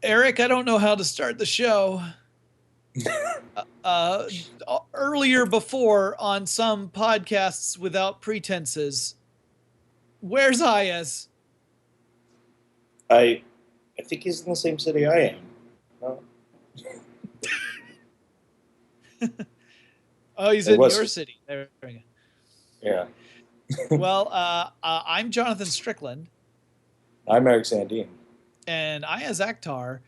Eric, I don't know how to start the show. Uh, Earlier before on some podcasts without pretenses, where's Iyaz? I I think he's in the same city I am. No, Oh, he's it in was your city. There we go. yeah. Well, I'm Jonathan Strickland, I'm Eric Sandine. and Iyaz Akhtar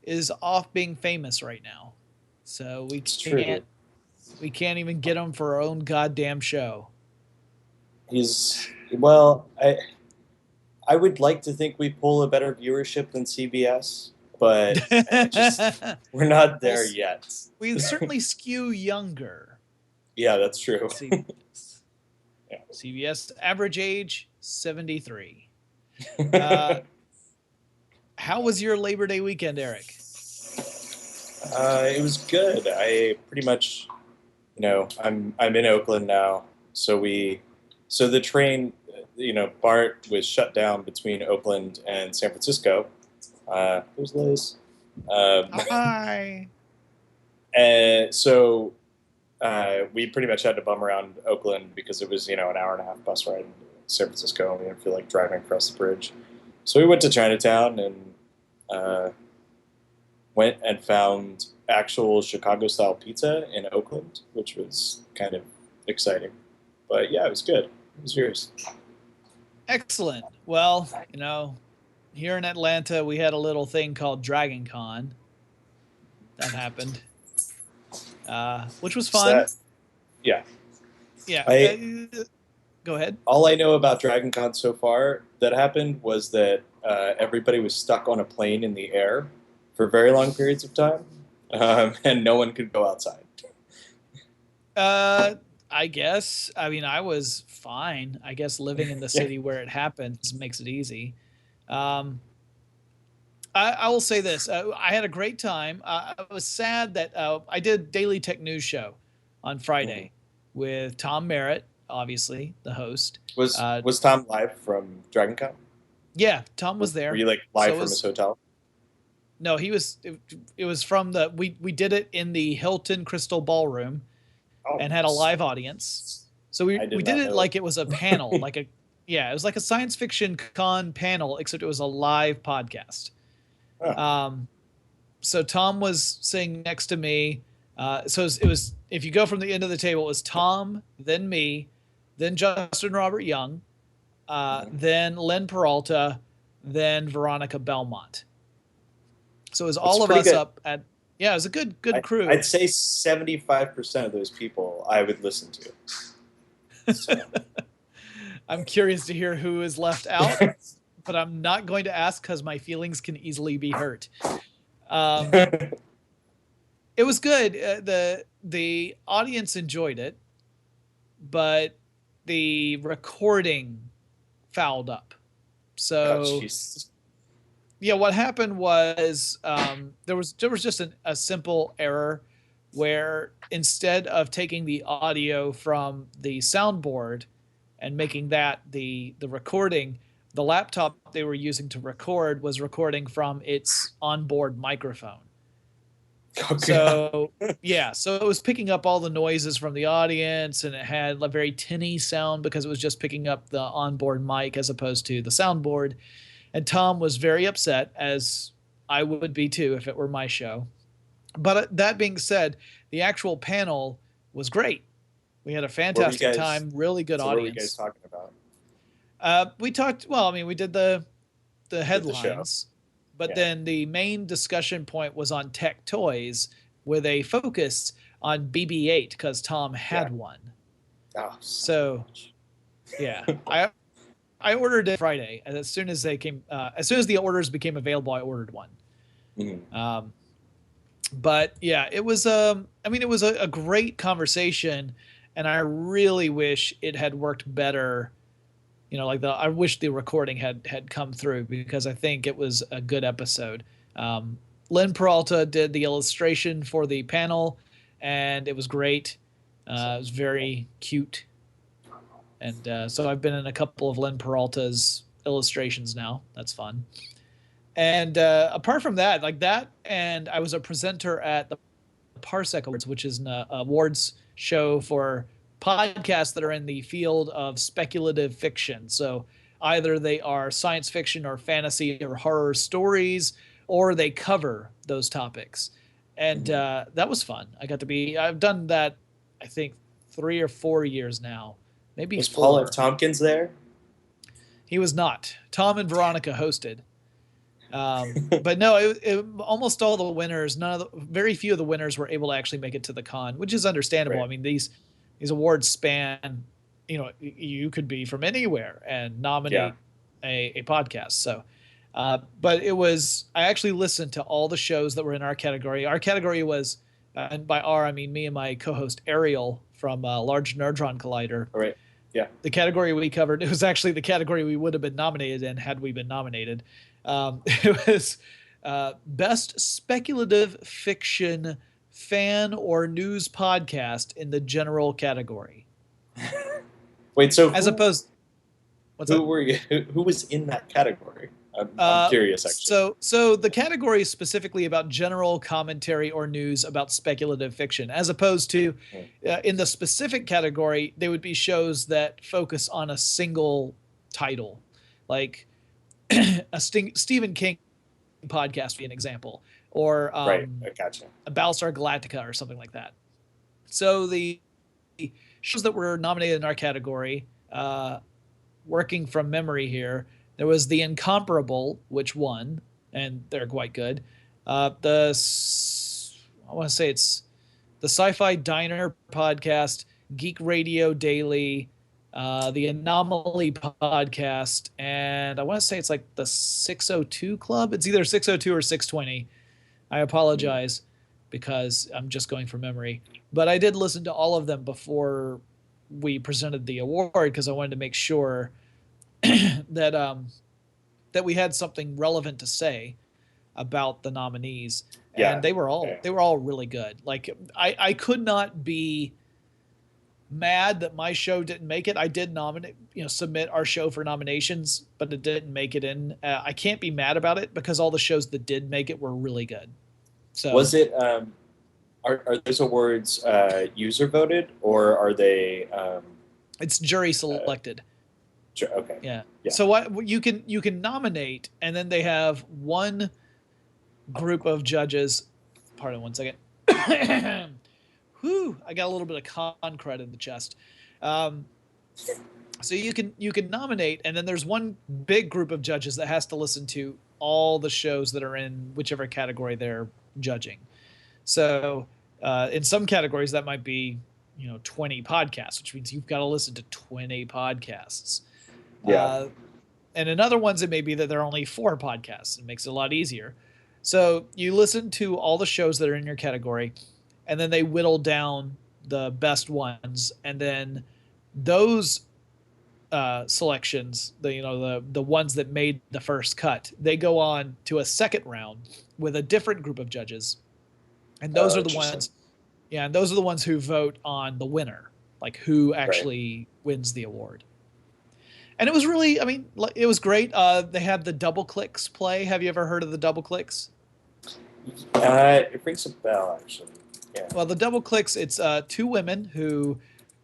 is off being famous right now, so It's true. we can't even get him for our own goddamn show. He's well. I would like to think we pull a better viewership than CBS, but we're not Well, there yet. we certainly skew younger. Yeah, that's true. CBS. Yeah. CBS average age 73. Uh, how was your Labor Day weekend, Eric? It was good. I pretty much, I'm in Oakland now, so the train, BART was shut down between Oakland and San Francisco. There's Liz. Um, Hi. and so we pretty much had to bum around Oakland because it was, an hour and a half bus ride to San Francisco, and we didn't feel like driving across the bridge. So we went to Chinatown and uh, went and found actual Chicago-style pizza in Oakland, which was kind of exciting. But yeah, it was good. It was yours. Excellent. Well, here in Atlanta, we had a little thing called Dragon Con that happened, which was Is fun. that yeah? Yeah. I Go ahead. All I know about Dragon Con so far that happened was that everybody was stuck on a plane in the air for very long periods of time, and no one could go outside. I guess. I mean, I was fine. I guess living in the Yeah. city where it happens makes it easy. Um, I will say this: I had a great time. I was sad that I did Daily Tech News Show on Mhm. Friday with Tom Merritt, obviously the host. Was Tom live from Dragon Con? Yeah, Tom was Were there. you like live So from his was hotel? no, he was. It was from the we did it in the Hilton Crystal Ballroom Oh, and had a nice. live audience. So I we did did not it know like it was a panel, like a yeah, it was like a science fiction con panel, except it was a live podcast. that. Um, so Tom was sitting next to me. It was if you go from the end of the table, it was Tom, then me, then Justin Robert Young, Mhm. then Len Peralta, then Veronica Belmont. So it was It's all of pretty us good. up at yeah, it was a good I'd crew. say 75% of those people I would listen to. So I'm curious to hear who is left out, but I'm not going to ask because my feelings can easily be hurt. Um, it was good. The audience enjoyed it, but the recording fouled up. oh So jeez. yeah, what happened was there was just a simple error where instead of taking the audio from the soundboard and making that the recording, the laptop they were using to record was recording from its onboard microphone. Oh god. So yeah, so it was picking up all the noises from the audience, and it had a very tinny sound because it was just picking up the onboard mic as opposed to the soundboard. And Tom was very upset, as I would be too if it were my show. But that being said, the actual panel was great. We had a What were you fantastic guys time, really good so what were you guys audience. talking about? We talked. Well, I mean, we did the Did the show. headlines, but Yeah. then the main discussion point was on tech toys, with a focus on BB-8 because Tom Yeah. had one. Oh, son of So yeah, I ordered it Friday, and as soon as they came, as soon as the orders became available, I ordered one. a bitch. Mhm. Um, but yeah, it was. I mean, it was a great conversation, and I really wish it had worked better. I wish the recording had come through because I think it was a good episode. Lynn Peralta did the illustration for the panel, and it was great. It was very cute, and so I've been in a couple of Lynn Peralta's illustrations now. That's fun. And apart from that, like that, and I was a presenter at the Parsec Awards, which is an awards show for podcasts that are in the field of speculative fiction. So either they are science fiction or fantasy or horror stories, or they cover those topics. And Mhm. that was fun. I've done that, I think, 3 or 4 years now, maybe Was Paul F. four. Tompkins there? He was not. Tom and Veronica hosted. But no, almost all the winners, very few of the winners were able to actually make it to the con, which is understandable. I Right. mean, these awards span, you could be from anywhere and Yeah. nominate a podcast. So, but I actually listened to all the shows that were in our category. Our category was, and by our, I mean me and my co-host Ariel from Large Nerdron Collider. All right. Yeah. The category we covered, it was actually the category we would have been nominated in had we been nominated. It was best speculative fiction fan or news podcast in the general category, Wait. So as opposed. What's who that? were you? Who was in that category? I'm curious, actually. So the category is specifically about general commentary or news about speculative fiction, as opposed to Hmm. in the specific category, they would be shows that focus on a single title, like Stephen King podcast, be an example, or Right. I gotcha. a Battlestar Galactica or something like that. So the shows that were nominated in our category, working from memory here, there was The Incomparable, which won, and they're quite good. I want to say it's the Sci-Fi Diner podcast, Geek Radio Daily, the Anomaly podcast, and I want to say it's like the 602 Club. It's either 602 or 620. I Hmm. apologize because I'm just going from memory. But I did listen to all of them before we presented the award because I wanted to make sure that that we had something relevant to say about the nominees, and Yeah. they were all Yeah. they were all really good. Like I could not be mad that my show didn't make it. I did nominate, submit our show for nominations, but it didn't make it in. I can't be mad about it because all the shows that did make it were really good. So Was it? Are those awards user voted, or are they? it's jury Uh, selected. okay. Yeah. Yeah. So what you can nominate, and then they have one group of judges. Pardon 1 second. Whew, I got a little bit of con cred in the chest. Um, so you can nominate, and then there's one big group of judges that has to listen to all the shows that are in whichever category they're judging. So in some categories that might be 20 podcasts, which means you've got to listen to 20 podcasts. Yeah. Uh, and in other ones, it may be that there are only 4 podcasts. It makes it a lot easier. So you listen to all the shows that are in your category, and then they whittle down the best ones, and then those selections, the ones that made the first cut, they go on to a second round with a different group of judges, and those Oh, are the interesting. ones, yeah, and those are the ones who vote on the winner, like who Right. actually wins the award. And it was really, I mean, it was great. They had the double clicks play. Have you ever heard of the double clicks? It rings a bell, actually. Yeah. Well, the double clicks, it's two women who,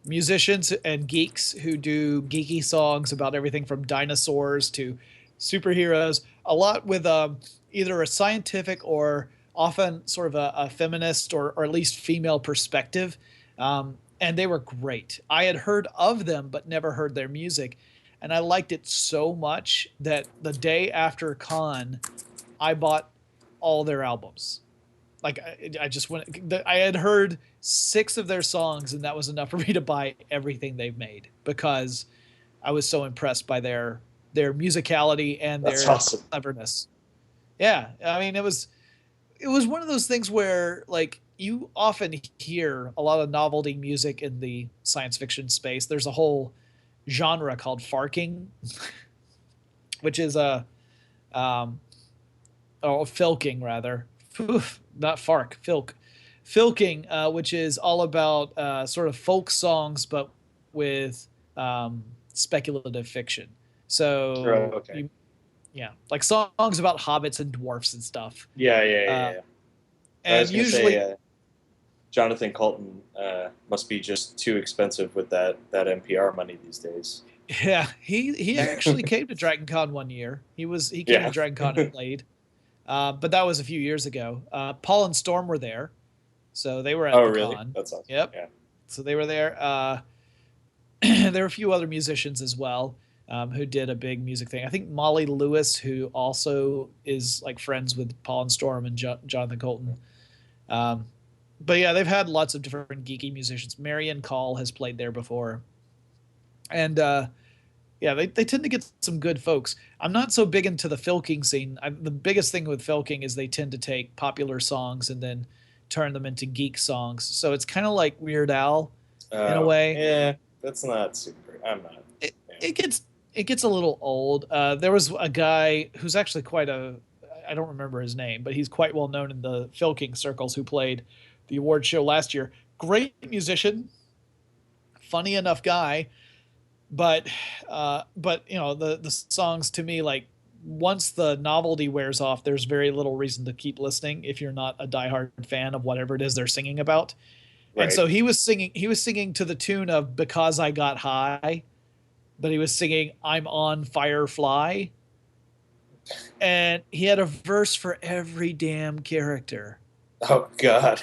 musicians and geeks who do geeky songs about everything from dinosaurs to superheroes, a lot with either a scientific or often sort of a feminist or at least female perspective. And they were great. I had heard of them, but never heard their music. And I liked it so much that the day after con, I bought all their albums. Like I just went. I had heard 6 of their songs, and that was enough for me to buy everything they've made because I was so impressed by their musicality and That's their awesome. cleverness. Yeah, I mean it was one of those things where like you often hear a lot of novelty music in the science fiction space. There's a whole genre called farking, which is a um, or filking rather. Oof, not fark, filk. Filking, which is all about sort of folk songs, but with speculative fiction. Oh, So okay. Yeah, like songs about hobbits and dwarfs and stuff. Yeah, yeah, yeah, Uh, yeah. I and was gonna say usually, Jonathan Colton must be just too expensive with that NPR money these days. yeah, he actually came to Dragon Con one year. He came to Yeah. Dragon Con and played, but that was a few years ago. Paul and Storm were there, so they were Oh, at the really? con. That's awesome. Yep, Yeah. so they were there. There were a few other musicians as well, who did a big music thing. I think Molly Lewis, who also is like friends with Paul and Storm and Jonathan Colton. Um, but yeah, they've had lots of different geeky musicians. Marion Call has played there before, and yeah, they tend to get some good folks. I'm not so big into the filking scene. The biggest thing with filking is they tend to take popular songs and then turn them into geek songs. So it's kind of like Weird Al in a Oh, way. yeah. That's not super. I'm not. It, Yeah. it gets it gets a little old. There was a guy who's actually quite a I don't remember his name, but he's quite well known in the filking circles who played the award show last year. Great musician, funny enough guy, but you know the songs to me like once the novelty wears off, there's very little reason to keep listening if you're not a diehard fan of whatever it is they're singing about. And Right. so he was singing to the tune of Because I Got High, but he was singing I'm on Firefly, and he had a verse for every damn character. Oh God.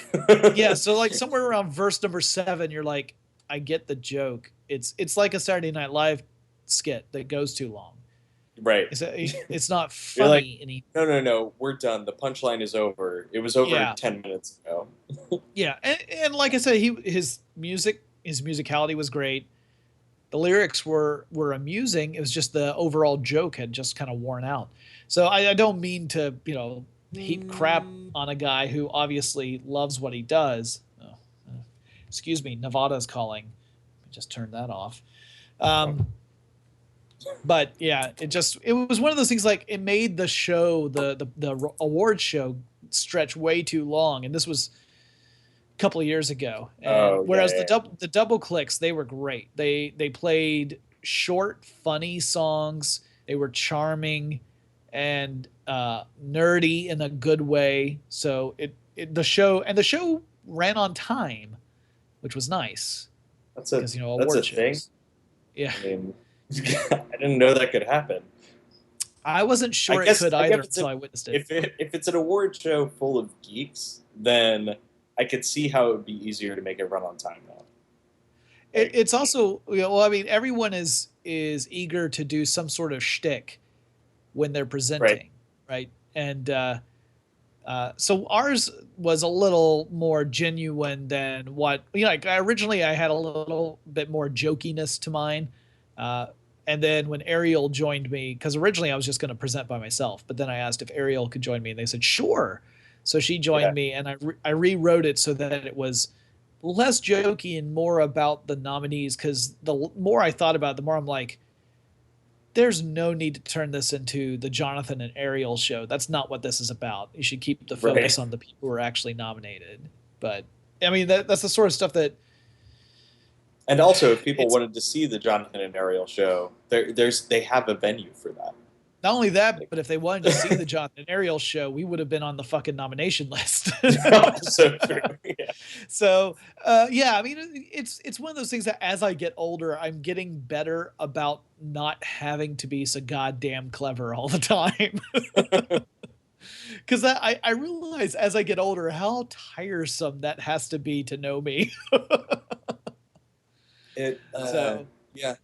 Yeah, so like somewhere around verse number 7, you're like, I get the joke. It's like a Saturday Night Live skit that goes too long. Right. It's not You're like, funny any. no, no, no. We're done. The punchline is over. It was over Yeah, 10 minutes ago. yeah, and like I said, his musicality was great. The lyrics were amusing. It was just the overall joke had just kind of worn out. So I don't mean to heap crap on a guy who obviously loves what he does. Oh, excuse me, Nevada's calling. Just turn that off. Oh, Um, but yeah, it was one of those things like it made the show the award show stretch way too long, and this was a couple of years ago. And oh, yeah, whereas yeah. the double clicks, they were great. They played short, funny songs. They were charming and nerdy in a good way. So the show ran on time, which was nice That's a because that's a award thing. shows. Yeah, I mean, I didn't know that could happen. I wasn't I sure it guess could I guess either it's until I witnessed it. if it's an award show full of geeks, then I could see how it would be easier to make it run on time now. Like, It's also well, I mean, everyone is eager to do some sort of shtick when they're right, presenting, right? And so ours was a little more genuine than what Like originally, I had a little bit more jokiness to mine, uh, and then when Ariel joined me, because originally I was just going to present by myself, but then I asked if Ariel could join me, and they said sure. So she yeah, joined me, and I rewrote it so that it was less jokey and more about the nominees. Because the more I thought about it, the more I'm like, there's no need to turn this into the Jonathan and Ariel show. That's not what this is about. You should keep the right. focus on the people who are actually nominated. But I mean, that's the sort of stuff that And also, if people it's wanted to see the Jonathan and Ariel show, they have a venue for that. not only that, Like, but if they wanted to see the Jonathan and Ariel show, we would have been on the fucking nomination list. so true. Yeah. So yeah, I mean, it's one of those things that as I get older, I'm getting better about not having to be so goddamn clever all the time. Because I realize as I get older how tiresome that has to be to know me. It So yeah,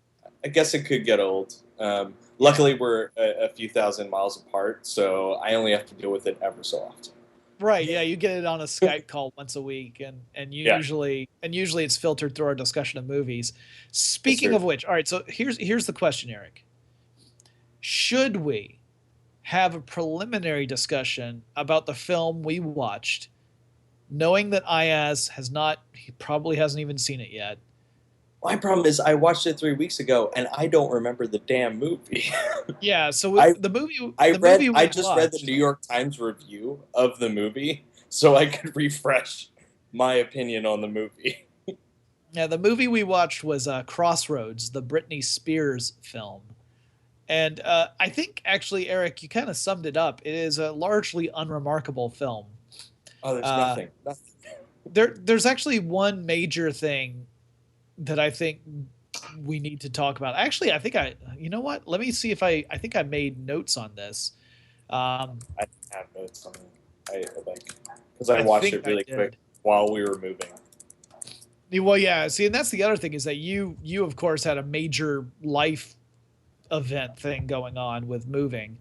I guess it could get old. yeah, Luckily, we're a few thousand miles apart, so I only have to deal with it ever so often. right, yeah, you get it on a Skype call once a week, and Yeah, usually it's filtered through our discussion of movies. that's Speaking true. of which, all right, so here's the question, Eric. Should we have a preliminary discussion about the film we watched, knowing that Iyaz he probably hasn't even seen it yet? My problem is I watched it 3 weeks ago and I don't remember the damn movie. Yeah, so I the movie I we just read the watched, New York Times review of the movie so I could refresh my opinion on the movie. yeah, the movie we watched was Crossroads, the Britney Spears film. And I think actually, Eric, you kind of summed it up. It is a largely unremarkable film. Oh, there's Uh, nothing. there's actually one major thing that I think we need to talk about. Actually, I think you know what? Let me see if I think I made notes on this. Um, I didn't have notes on it. I like because I I watched think it I really quick did. while we were moving. Well, yeah. See, and that's the other thing is that you of course had a major life event thing going on with moving,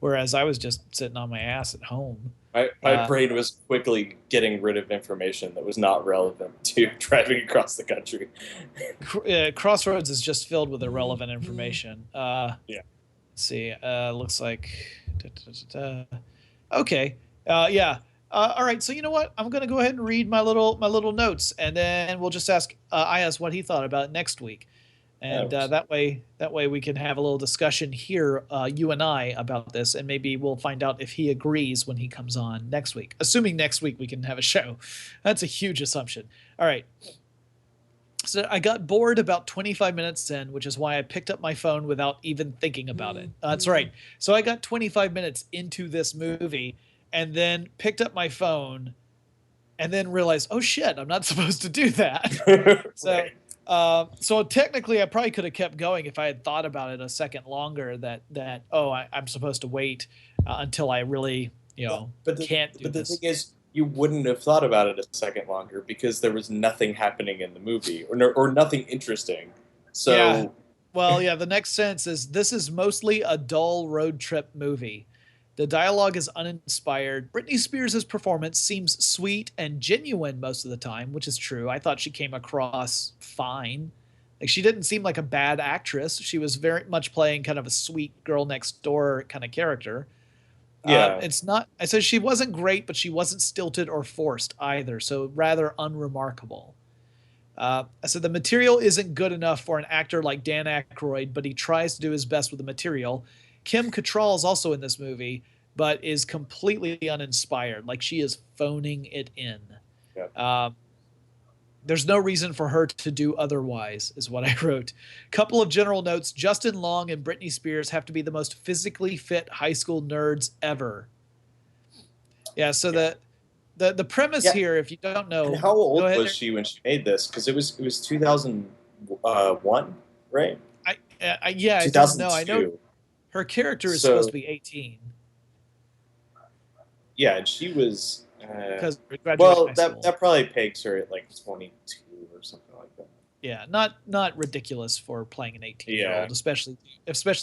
whereas I was just sitting on my ass at home. My Uh, brain was quickly getting rid of information that was not relevant to driving across the country. Crossroads is just filled with irrelevant information. Yeah. Let's see. Looks like. Da, da, da, da. Okay. Yeah. All right. So you know what? I'm gonna go ahead and read my little notes, and then we'll just ask Iyaz what he thought about it next week, and Oh, that way we can have a little discussion here, you and I, about this, and maybe we'll find out if he agrees when he comes on next week. Assuming next week we can have a show. That's a huge assumption. All right. So I got bored about 25 minutes in, which is why I picked up my phone without even thinking about it. That's right. So I got 25 minutes into this movie and then picked up my phone and then realized, oh shit, I'm not supposed to do that. So, right. so technically, I probably could have kept going if I had thought about it a second longer. That oh, I'm supposed to wait until I really, But can't do but the thing this. is, you wouldn't have thought about it a second longer because there was nothing happening in the movie or nothing interesting. Yeah. So Well, yeah, the next sentence is this is mostly a dull road trip movie. The dialogue is uninspired. Britney Spears' performance seems sweet and genuine most of the time, which is true. I thought she came across fine. Like she didn't seem like a bad actress. She was very much playing kind of a sweet girl next door kind of character. yeah, It's not. I said she wasn't great, but she wasn't stilted or forced either. So rather unremarkable. I said the material isn't good enough for an actor like Dan Aykroyd, but he tries to do his best with the material. Kim Cattrall is also in this movie, but is completely uninspired. Like she is phoning it in. yeah. Um, there's no reason for her to do otherwise, is what I wrote. Couple of general notes: Justin Long and Britney Spears have to be the most physically fit high school nerds ever. Yeah. So Yeah. the premise Yeah. here, if you don't And know, how go old ahead. was she when she made this? Because it was 2001, right? Yeah, I don't know. I know 2002. her character is supposed to So be 18 yeah, and she was because graduating well, high that school. that probably pegs her at like 22 or something like that. Yeah, not ridiculous for playing an 18-year Yeah. old, especially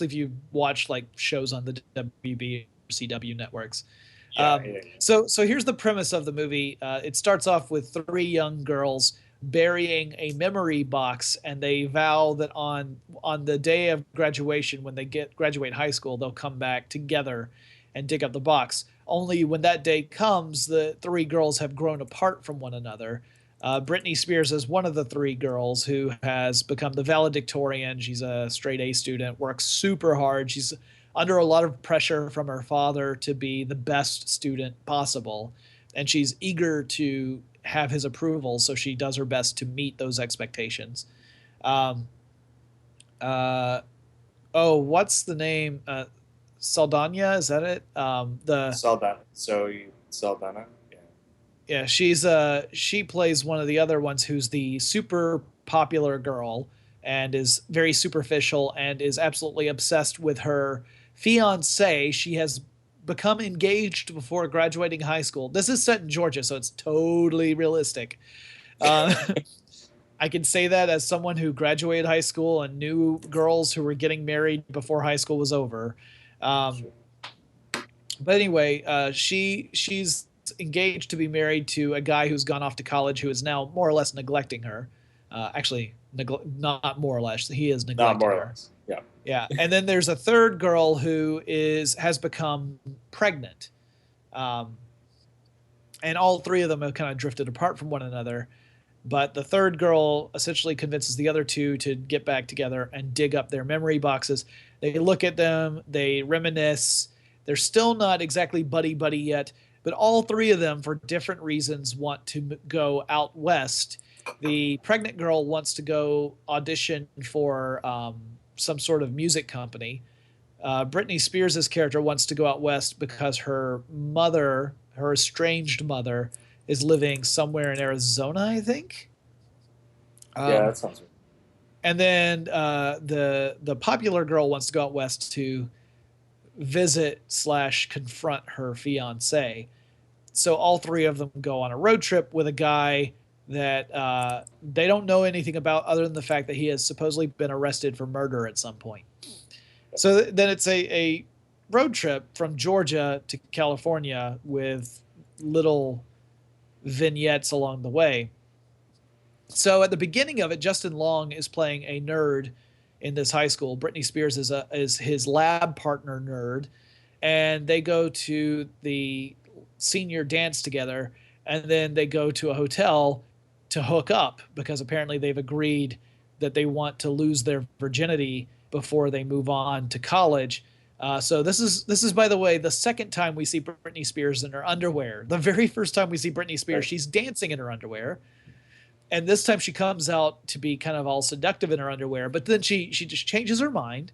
if you watch like shows on the WB or CW networks. Yeah, yeah, So here's the premise of the movie. It starts off with three young girls burying a memory box, and they vow that on the day of graduation, when they graduate high school, they'll come back together and dig up the box. Only when that day comes, the three girls have grown apart from one another. Britney Spears is one of the three girls who has become the valedictorian. She's a straight A student, works super hard. She's under a lot of pressure from her father to be the best student possible. And she's eager to have his approval, so she does her best to meet those expectations. Um, uh, oh, what's the name? Saldana, is that it? Saldana. Saldana. Yeah. Yeah, she plays one of the other ones who's the super popular girl and is very superficial and is absolutely obsessed with her fiance. She has become engaged before graduating high school. This is set in Georgia, so it's totally realistic. Uh, I can say that as someone who graduated high school and knew girls who were getting married before high school was over. Um, Sure. but anyway, she's engaged to be married to a guy who's gone off to college who is now more or less neglecting her. Actually, not more or less. He is Not neglecting more or her. less. Yeah. Yeah, and then there's a third girl who has become pregnant, um, and all three of them have kind of drifted apart from one another. But the third girl essentially convinces the other two to get back together and dig up their memory boxes. They look at them, they reminisce. They're still not exactly buddy buddy yet, but all three of them, for different reasons, want to go out west. The pregnant girl wants to go audition for some sort of music company. Britney Spears' character wants to go out west because her mother, her estranged mother, is living somewhere in Arizona, I think. Yeah, Um, that sounds right. and then the popular girl wants to go out west to visit slash confront her fiance. So all three of them go on a road trip with a guy that they don't know anything about other than the fact that he has supposedly been arrested for murder at some point. So then it's a road trip from Georgia to California with little vignettes along the way. So at the beginning of it, Justin Long is playing a nerd in this high school. Britney Spears is his lab partner nerd, and they go to the senior dance together, and then they go to a hotel to hook up because apparently they've agreed that they want to lose their virginity before they move on to college. So this is by the way the second time we see Britney Spears in her underwear. The very first time we see Britney Spears, Right. she's dancing in her underwear, and this time she comes out to be kind of all seductive in her underwear. But then she just changes her mind,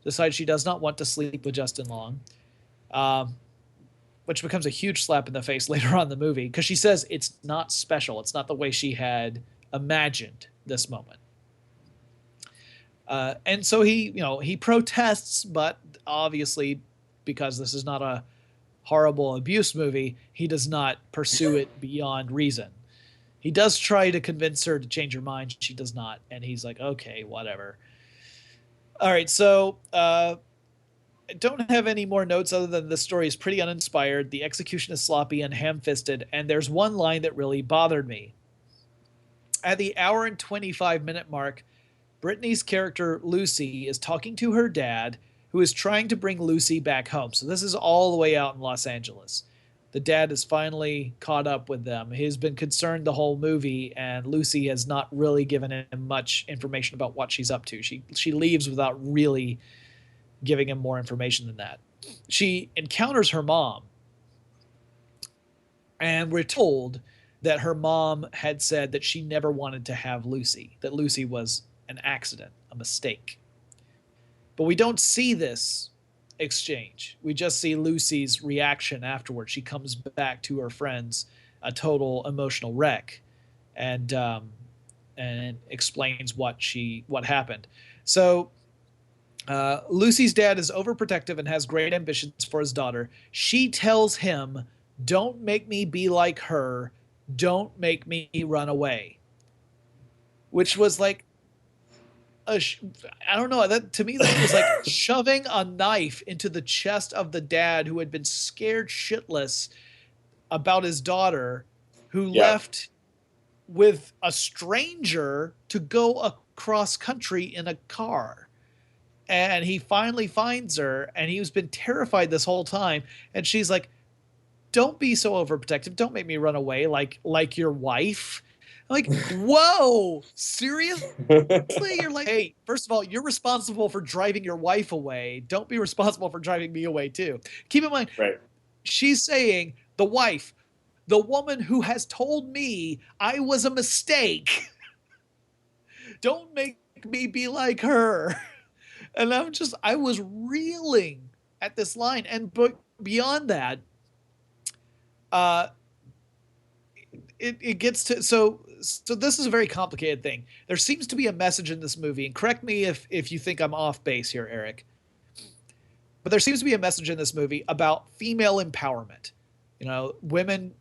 decides she does not want to sleep with Justin Long, um, which becomes a huge slap in the face later on in the movie because she says it's not special. It's not the way she had imagined this moment. And so he protests, but obviously, because this is not a horrible abuse movie, he does not pursue it beyond reason. He does try to convince her to change her mind. She does not, and he's like, okay, whatever. All right, so I don't have any more notes other than the story is pretty uninspired. The execution is sloppy and ham-fisted, and there's one line that really bothered me. At the hour and 25-minute mark, Brittany's character Lucy is talking to her dad, who is trying to bring Lucy back home. So this is all the way out in Los Angeles. The dad is finally caught up with them. He's been concerned the whole movie, and Lucy has not really given him much information about what she's up to. She leaves without really giving him more information than that. She encounters her mom, and we're told that her mom had said that she never wanted to have Lucy, that Lucy was an accident, a mistake. But we don't see this exchange. We just see Lucy's reaction afterwards. She comes back to her friends, a total emotional wreck, and explains what happened. So Lucy's dad is overprotective and has great ambitions for his daughter. She tells him, "Don't make me be like her. Don't make me run away." Which was like I don't know. That to me, that was like shoving a knife into the chest of the dad who had been scared shitless about his daughter, who Yeah. left with a stranger to go across country in a car. And he finally finds her, and he's been terrified this whole time. And she's like, "Don't be so overprotective. Don't make me run away like your wife." I'm like, whoa, seriously? You're like, hey, first of all, you're responsible for driving your wife away. Don't be responsible for driving me away too. Keep in mind, Right. she's saying the wife, the woman who has told me I was a mistake. Don't make me be like her. And I was reeling at this line. And but beyond that, uh, it gets to so this is a very complicated thing. There seems to be a message in this movie, and correct me if you think I'm off base here, Eric. But there seems to be a message in this movie about female empowerment. Women,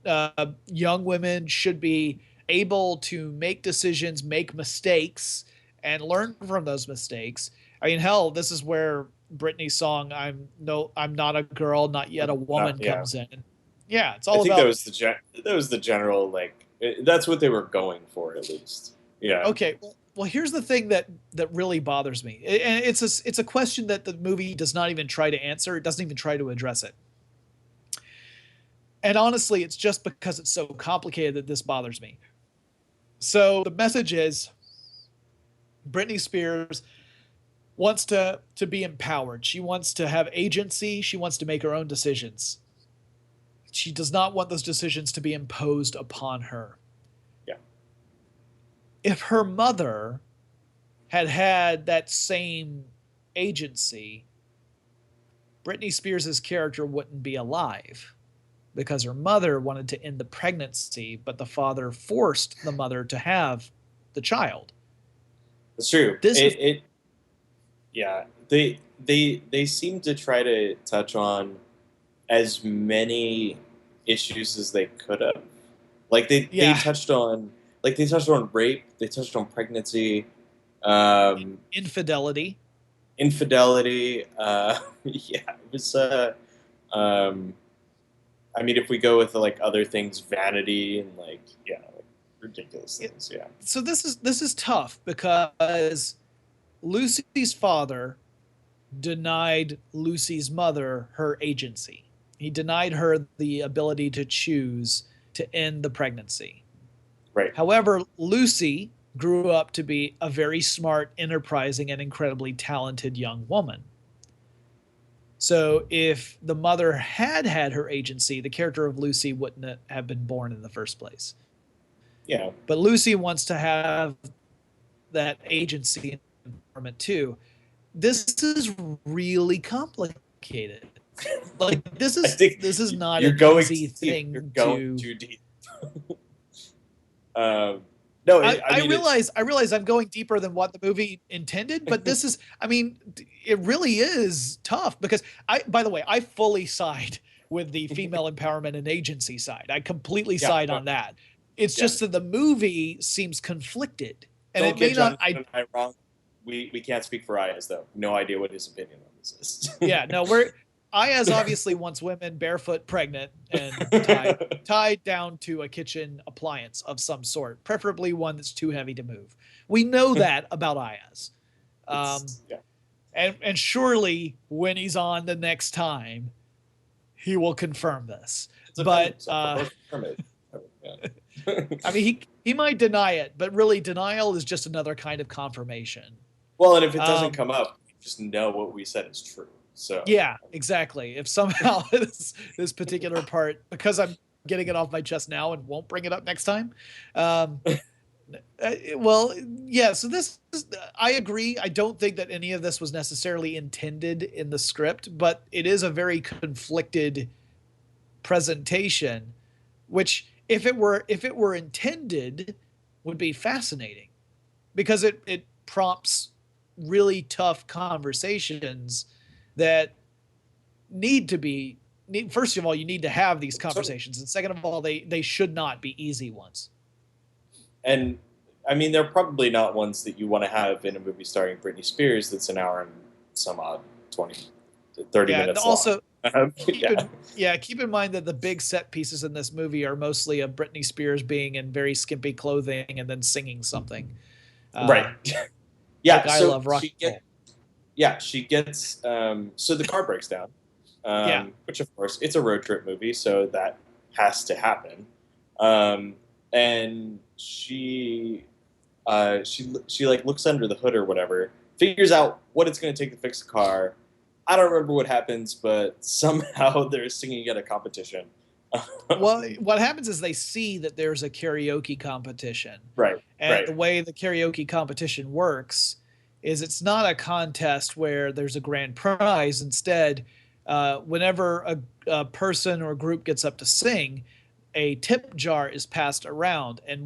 young women should be able to make decisions, make mistakes, and learn from those mistakes. I mean, hell, this is where Britney's song I'm not a girl, not yet a Not, woman" yeah. comes in. Yeah, it's I all think that about was that was the general that's what they were going for at least. Yeah. okay. Well, here's the thing that really bothers me, and it's a question that the movie does not even try to answer. It doesn't even try to address it. And honestly, it's just because it's so complicated that this bothers me. So the message is Britney Spears wants to be empowered. She wants to have agency. She wants to make her own decisions. She does not want those decisions to be imposed upon her. Yeah. If her mother had that same agency, Britney Spears' character wouldn't be alive because her mother wanted to end the pregnancy, but the father forced the mother to have the child. It's true. This is Yeah, they seem to try to touch on as many issues as they could have. Like they yeah, touched on rape, they touched on pregnancy, um, infidelity. infidelity. Yeah, it was. Um, I mean, if we go with like other things, vanity and like yeah, like ridiculous It, things. Yeah, so this is tough because Lucy's father denied Lucy's mother her agency. He denied her the ability to choose to end the pregnancy. right. However, Lucy grew up to be a very smart, enterprising, and incredibly talented young woman. So, if the mother had had her agency, the character of Lucy wouldn't have been born in the first place. Yeah, But Lucy wants to have that agency and empowerment too. This is really complicated. Like I think this is not you're an going easy you're thing going to. too deep. No, I I mean it's realize I'm going deeper than what the movie intended, but this is, I mean, it really is tough because by the way, I fully side with the female empowerment and agency side. I completely yeah. side No, on that. It's yeah. just that the movie seems conflicted, and Don't it may get not. Jonathan and I wrong. We can't speak for Iyaz though. No idea what his opinion on this Yeah, no, we're Iyaz obviously wants women barefoot, pregnant, and tied down to a kitchen appliance of some sort, preferably one that's too heavy to move. We know that about Iyaz. Um, Yeah. and surely when he's on the next time, he will confirm this. It's offending But himself. Affirm it. Yeah. I mean, he might deny it, but really, denial is just another kind of confirmation. Well, and if it doesn't Um, come up, we just know what we said is true. So Yeah, exactly. If somehow this particular part, because I'm getting it off my chest now and won't bring it up next time. Um, well, yeah. So this is, I agree. I don't think that any of this was necessarily intended in the script, but it is a very conflicted presentation, which if it were intended, would be fascinating because it prompts really tough conversations that need to be first of all, you need to have these so conversations, and second of all, they should not be easy ones. and I mean they're probably not ones that you want to have in a movie starring Britney Spears that's an hour and some odd 20 to 30 Yeah, and minutes long. also Yeah. keep in mind that the big set pieces in this movie are mostly of Britney Spears being in very skimpy clothing and then singing something. Right. Uh, Yeah. like I So love rock she and gets roll. she gets so the car breaks down, Yeah, which of course it's a road trip movie, so that has to happen. Um, and she like looks under the hood or whatever, figures out what it's going to take to fix the car. I don't remember what happens, but somehow they're singing at a competition. well, what happens is they see that there's a karaoke competition. Right, And right, the way the karaoke competition works is it's not a contest where there's a grand prize. Instead, whenever a person or group gets up to sing, a tip jar is passed around, and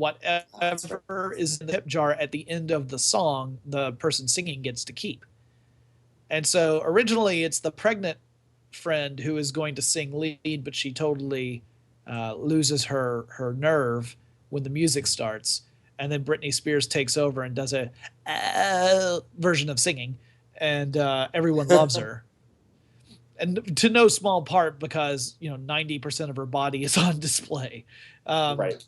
that's right. whatever is in the tip jar at the end of the song, the person singing gets to keep. And so originally, it's the pregnant friend who is going to sing lead, but she totally loses her nerve when the music starts, and then Britney Spears takes over and does a version of singing, and everyone loves her, and to no small part because 90% of her body is on display. Um, Right.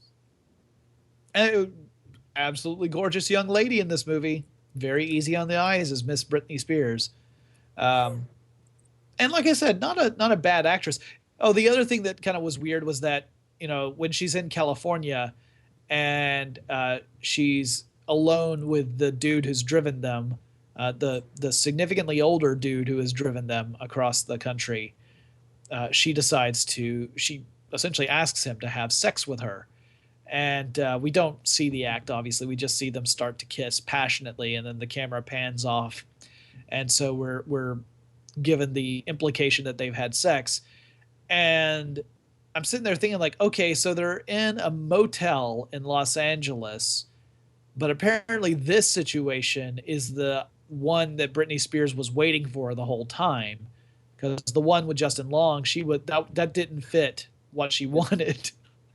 and absolutely gorgeous young lady in this movie, very easy on the eyes as Miss Britney Spears. Um, and like I said, not a bad actress. Oh, the other thing that kind of was weird was that when she's in California and she's alone with the dude who's driven them, the significantly older dude who has driven them across the country. She essentially asks him to have sex with her, and we don't see the act. Obviously, we just see them start to kiss passionately, and then the camera pans off, and so we're given the implication that they've had sex. And I'm sitting there thinking, like, okay, so they're in a motel in Los Angeles, but apparently this situation is the one that Britney Spears was waiting for the whole time, because the one with Justin Long, she would that didn't fit what she wanted.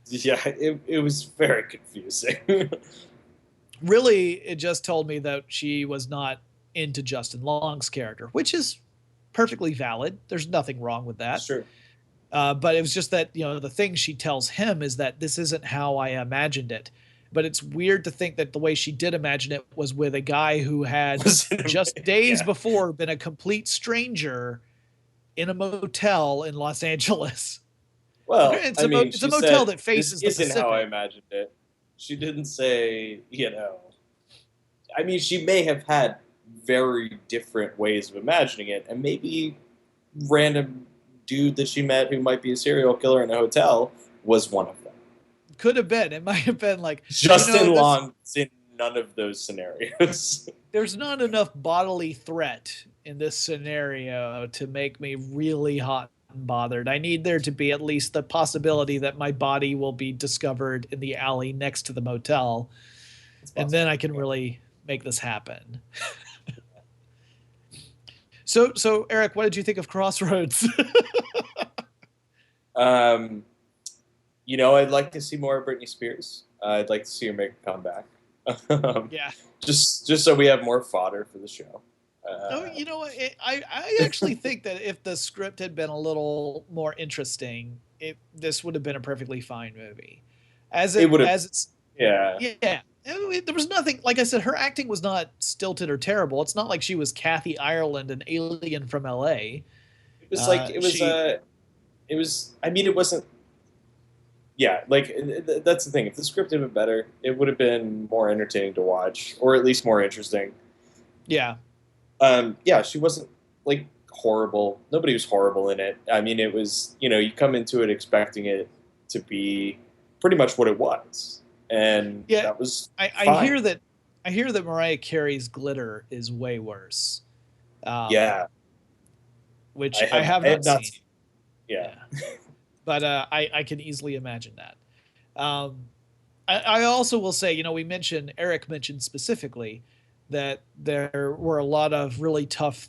Yeah, it was very confusing. Really, it just told me that she was not into Justin Long's character, which is perfectly valid. There's nothing wrong with that. Sure. But it was just that, the thing she tells him is that this isn't how I imagined it. But it's weird to think that the way she did imagine it was with a guy who had just days Yeah. before been a complete stranger in a motel in Los Angeles. Well, It's I mean, it's a she motel said that this faces the isn't how I Pacific. imagined it. She didn't say, I mean, she may have had very different ways of imagining it, and maybe random dude that she met who might be a serial killer in a hotel was one of them. Could have been. It might have been like, Justin this. Long is in none of those scenarios. There's not enough bodily threat in this scenario to make me really hot and bothered. I need there to be at least the possibility that my body will be discovered in the alley next to the motel, It's and then possible. I can really make this happen. So Eric, what did you think of Crossroads? Um, I'd like to see more of Britney Spears. I'd like to see her make a comeback. um, Yeah. just so we have more fodder for the show. No, Uh, I actually think that if the script had been a little more interesting, this would have been a perfectly fine movie. it would have, As it's yeah. Yeah. There was nothing, like I said, her acting was not stilted or terrible. It's not like she was Kathy Ireland, an alien from LA. It was like She, it was. I mean, it wasn't. Yeah, like that's the thing. If the script had been better, it would have been more entertaining to watch, or at least more interesting. yeah, Yeah, she wasn't like horrible. Nobody was horrible in it. I mean, it was, you come into it expecting it to be pretty much what it was, and yeah. that was I fine. hear that Mariah Carey's Glitter is way worse, um, Yeah, which I have I have not not seen. seen. Yeah, Yeah, but I can easily imagine that. Um, I also will say, Eric mentioned specifically that there were a lot of really tough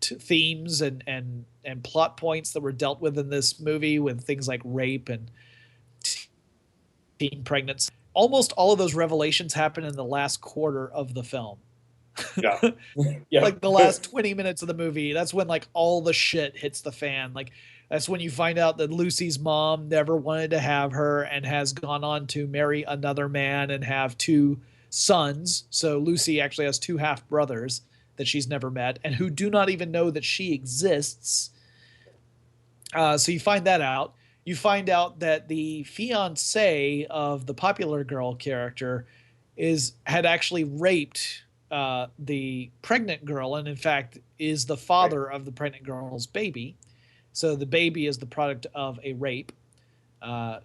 themes and plot points that were dealt with in this movie, with things like rape and teen pregnancy. Almost all of those revelations happen in the last quarter of the film. yeah, yeah. Like the last 20 minutes of the movie, that's when like all the shit hits the fan. Like that's when you find out that Lucy's mom never wanted to have her and has gone on to marry another man and have two sons. So Lucy actually has two half brothers that she's never met and who do not even know that she exists. So you find that out. You find out that the fiance of the popular girl character had actually raped the pregnant girl, and in fact is the Right. father of the pregnant girl's baby. So the baby is the product of a rape.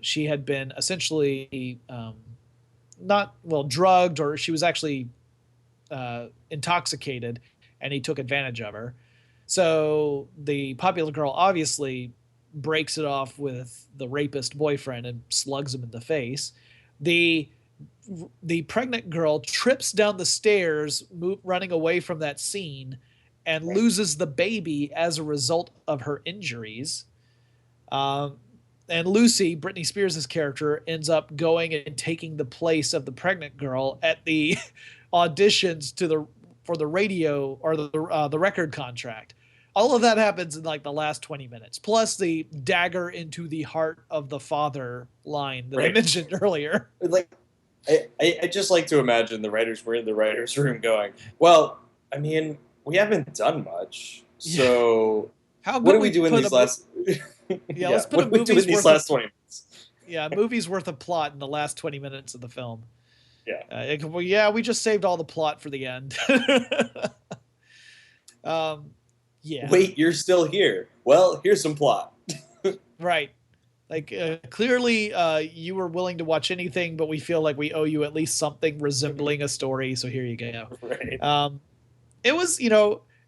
She had been essentially not well drugged, or she was actually intoxicated, and he took advantage of her. So the popular girl obviously breaks it off with the rapist boyfriend and slugs him in the face. The the pregnant girl trips down the stairs, running away from that scene, and Right. loses the baby as a result of her injuries. Um, and Lucy, Britney Spears' character, ends up going and taking the place of the pregnant girl at the auditions for the radio or the record contract. All of that happens in like the last 20 minutes, plus the dagger into the heart of the father line that I Right. mentioned earlier. Like, I just like to imagine the writers were in the writers' room going, "Well, I mean, we haven't done much, Yeah. so How what about do we we do in put these last? yeah, let's Yeah, put a what do we do in movie's these worth of last 20 minutes? movie's worth of plot in the last 20 minutes of the film. Yeah. Well, yeah, we just saved all the plot for the end. um, yeah, Wait, you're still here. Well, here's some plot. right. Like clearly, you were willing to watch anything, but we feel like we owe you at least something resembling a story. So here you go. Right. It was,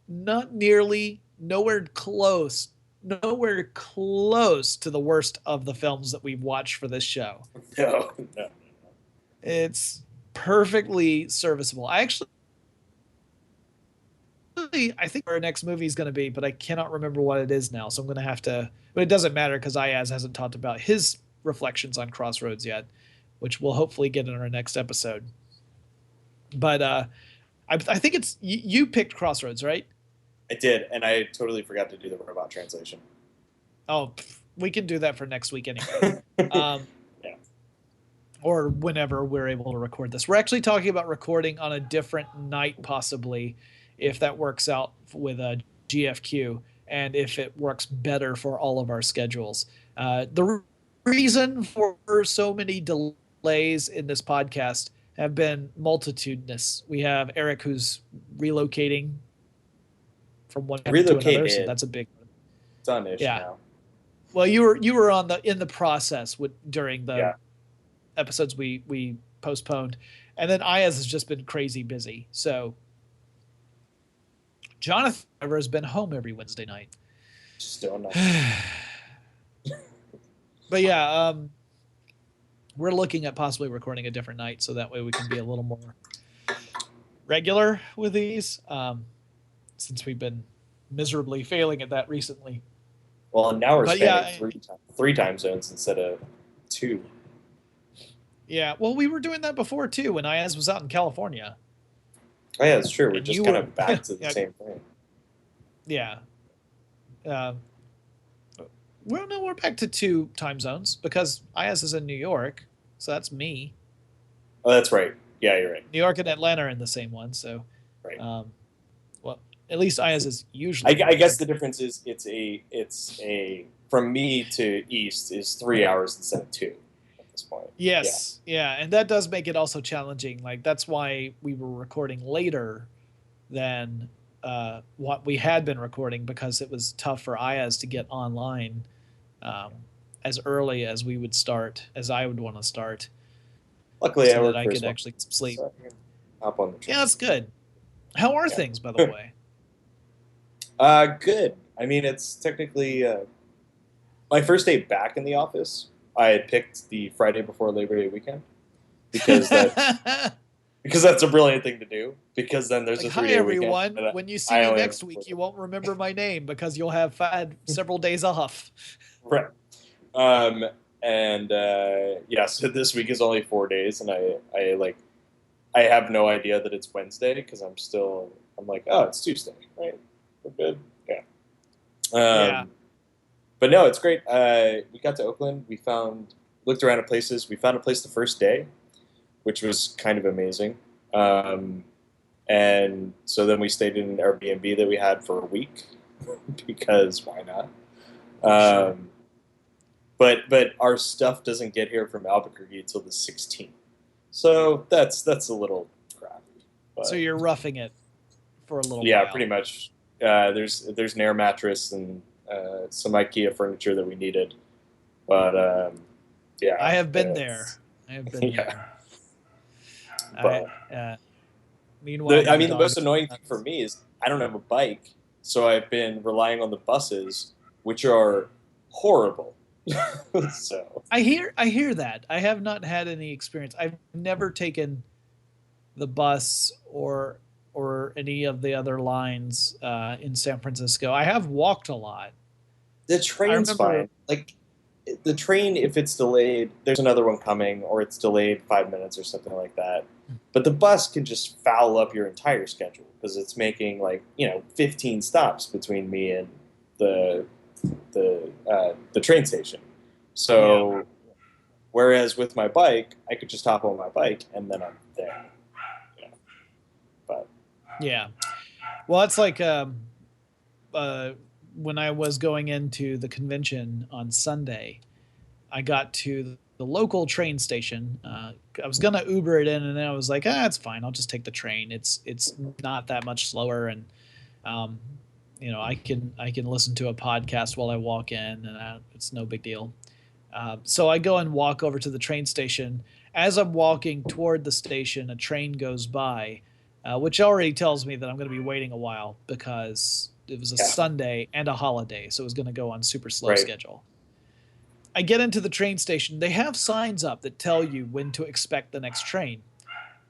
not nearly nowhere close, nowhere close to the worst of the films that we've watched for this show. No, no. It's perfectly serviceable. I think our next movie is going to be, but I cannot remember what it is now. So I'm going to have to, but it doesn't matter because Iyaz hasn't talked about his reflections on Crossroads yet, which we'll hopefully get in our next episode. But I think it's you picked Crossroads, right? I did, and I totally forgot to do the robot translation. Oh, we can do that for next week anyway. Yeah. Or whenever we're able to record this. We're actually talking about recording on a different night, possibly, if that works out with a GFQ and if it works better for all of our schedules. The reason for so many delays in this podcast have been multitudinous. We have Eric who's relocating from one country to another, so that's a big one. Done-ish now. Well, you were in the process during the episodes we postponed, and then Iyaz has just been crazy busy. So Jonathan has been home every Wednesday night. Still not. But yeah, we're looking at possibly recording a different night so that way we can be a little more regular with these, since we've been miserably failing at that recently. Well, and now we're spanning three time zones instead of 2. Yeah, well, we were doing that before too when Iyaz was out in California. Oh yeah, it's true. We're just kind of back to the same thing. Yeah. Well, no, we're back to 2 time zones because Iyaz is in New York, so that's me. Oh, that's right. Yeah, you're right. New York and Atlanta are in the same one, so. Right. Well, at least Iyaz is usually. I guess the difference is it's a from me to east is 3 hours instead of 2 at this point. Yes, yeah, and that does make it also challenging. Like that's why we were recording later than what we had been recording because it was tough for Iyaz to get online as early as we would start, as I would want to start. Luckily, so that I could actually sleep. So hop on the train. Yeah, that's good. How are things, by the way? Good. I mean, it's technically my first day back in the office. I had picked the Friday before Labor Day weekend because that's a brilliant thing to do. Because then there's a 3-day weekend. Hi everyone. When you see me next week, you won't remember my name because you'll have had several days off. Right. So this week is only 4 days, and I have no idea that it's Wednesday because I'm like, oh, it's Tuesday, right? We're good. Yeah. But no, it's great. We got to Oakland. We looked around at places. We found a place the first day, which was kind of amazing. And so then we stayed in an Airbnb that we had for a week because why not? Sure. But our stuff doesn't get here from Albuquerque until the 16th. So that's a little crappy. But, so you're roughing it for a little while. Yeah, pretty much. There's an air mattress and some IKEA furniture that we needed. But yeah. I have been there. There. But, meanwhile, the most annoying thing for me is I don't have a bike, so I've been relying on the buses, which are horrible. So I hear that. I have not had any experience. I've never taken the bus or any of the other lines in San Francisco. I have walked a lot. The train's fine. Like the train, if it's delayed, there's another one coming, or it's delayed 5 minutes or something like that. But the bus can just foul up your entire schedule because it's making 15 stops between me and the train station. So, whereas with my bike, I could just hop on my bike and then I'm there. But yeah, well, it's like when I was going into the convention on Sunday, I got to the local train station. I was gonna Uber it in, and then I was like, it's fine. I'll just take the train. It's not that much slower, and I can listen to a podcast while I walk in, and it's no big deal. So I go and walk over to the train station. As I'm walking toward the station, a train goes by, which already tells me that I'm going to be waiting a while because it was a Yeah. Sunday and a holiday, so it was going to go on super slow Right. schedule. I get into the train station. They have signs up that tell you when to expect the next train.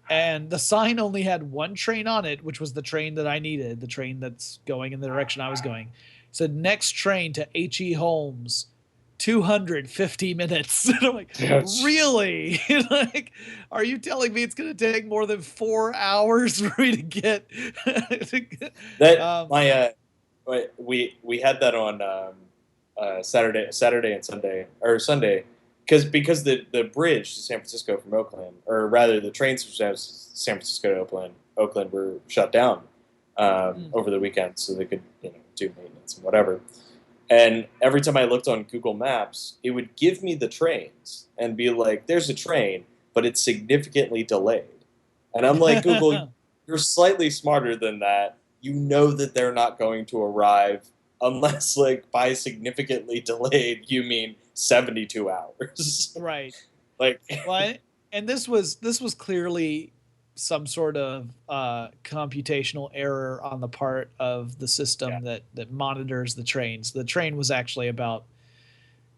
And the sign only had one train on it, which was the train that I needed, the train that's going in the direction I was going. It said next train to H.E. Holmes, 250 minutes. And I'm like, Yeah, jeez. really? Like, are you telling me it's going to take more than 4 hours for me to get? That um, my we had that on Saturday and Sunday, or Sunday, because the bridge to San Francisco from Oakland, or rather the trains from San Francisco to Oakland were shut down mm. over the weekend, so they could do maintenance and whatever. And every time I looked on Google Maps, it would give me the trains and be like, "There's a train, but it's significantly delayed." And I'm like, Google, you're slightly smarter than that. You know that they're not going to arrive unless, like, by significantly delayed, you mean 72 hours. Right. Like, Well, and this was clearly some sort of computational error on the part of the yeah, system that monitors the trains. The train was actually about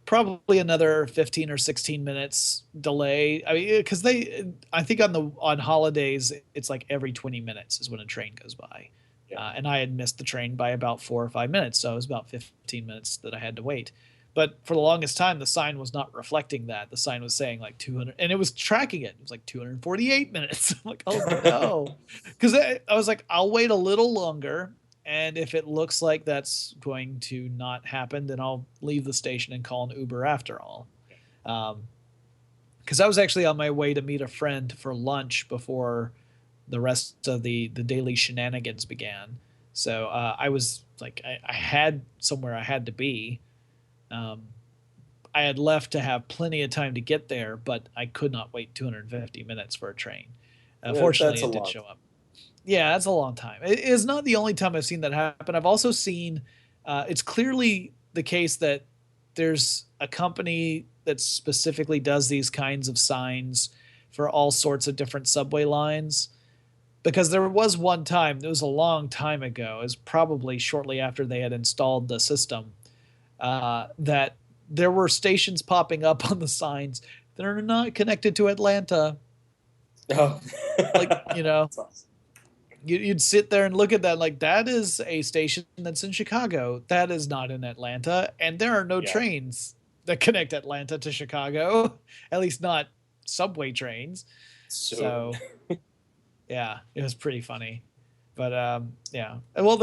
probably another 15 or 16 minutes delay. I mean, because I think on holidays, it's like every 20 minutes is when a train goes by. yeah, And I had missed the train by about 4 or 5 minutes. So it was about 15 minutes that I had to wait. But for the longest time, the sign was not reflecting that. The sign was saying like 200, and it was tracking it. It was like 248 minutes. I'm like, oh no. Because I was like, I'll wait a little longer, and if it looks like that's going to not happen, then I'll leave the station and call an Uber after all. Because I was actually on my way to meet a friend for lunch before the rest of the daily shenanigans began. So I was like, I had somewhere I had to be. Um, I had left to have plenty of time to get there, but I could not wait 250 minutes for a train. that's Fortunately, a it did long show time. up. Yeah, that's a long time. It is not the only time I've seen that happen. I've also seen it's clearly the case that there's a company that specifically does these kinds of signs for all sorts of different subway lines. Because there was one time, it was a long time ago, it was probably shortly after they had installed the system, that there were stations popping up on the signs that are not connected to Atlanta. Oh, Like, that's awesome. you'd sit there and look at that like that is a station that's in Chicago. That is not in Atlanta, and there are no Yeah. trains that connect Atlanta to Chicago. At least not subway trains. So So yeah, it was pretty funny. But yeah, well,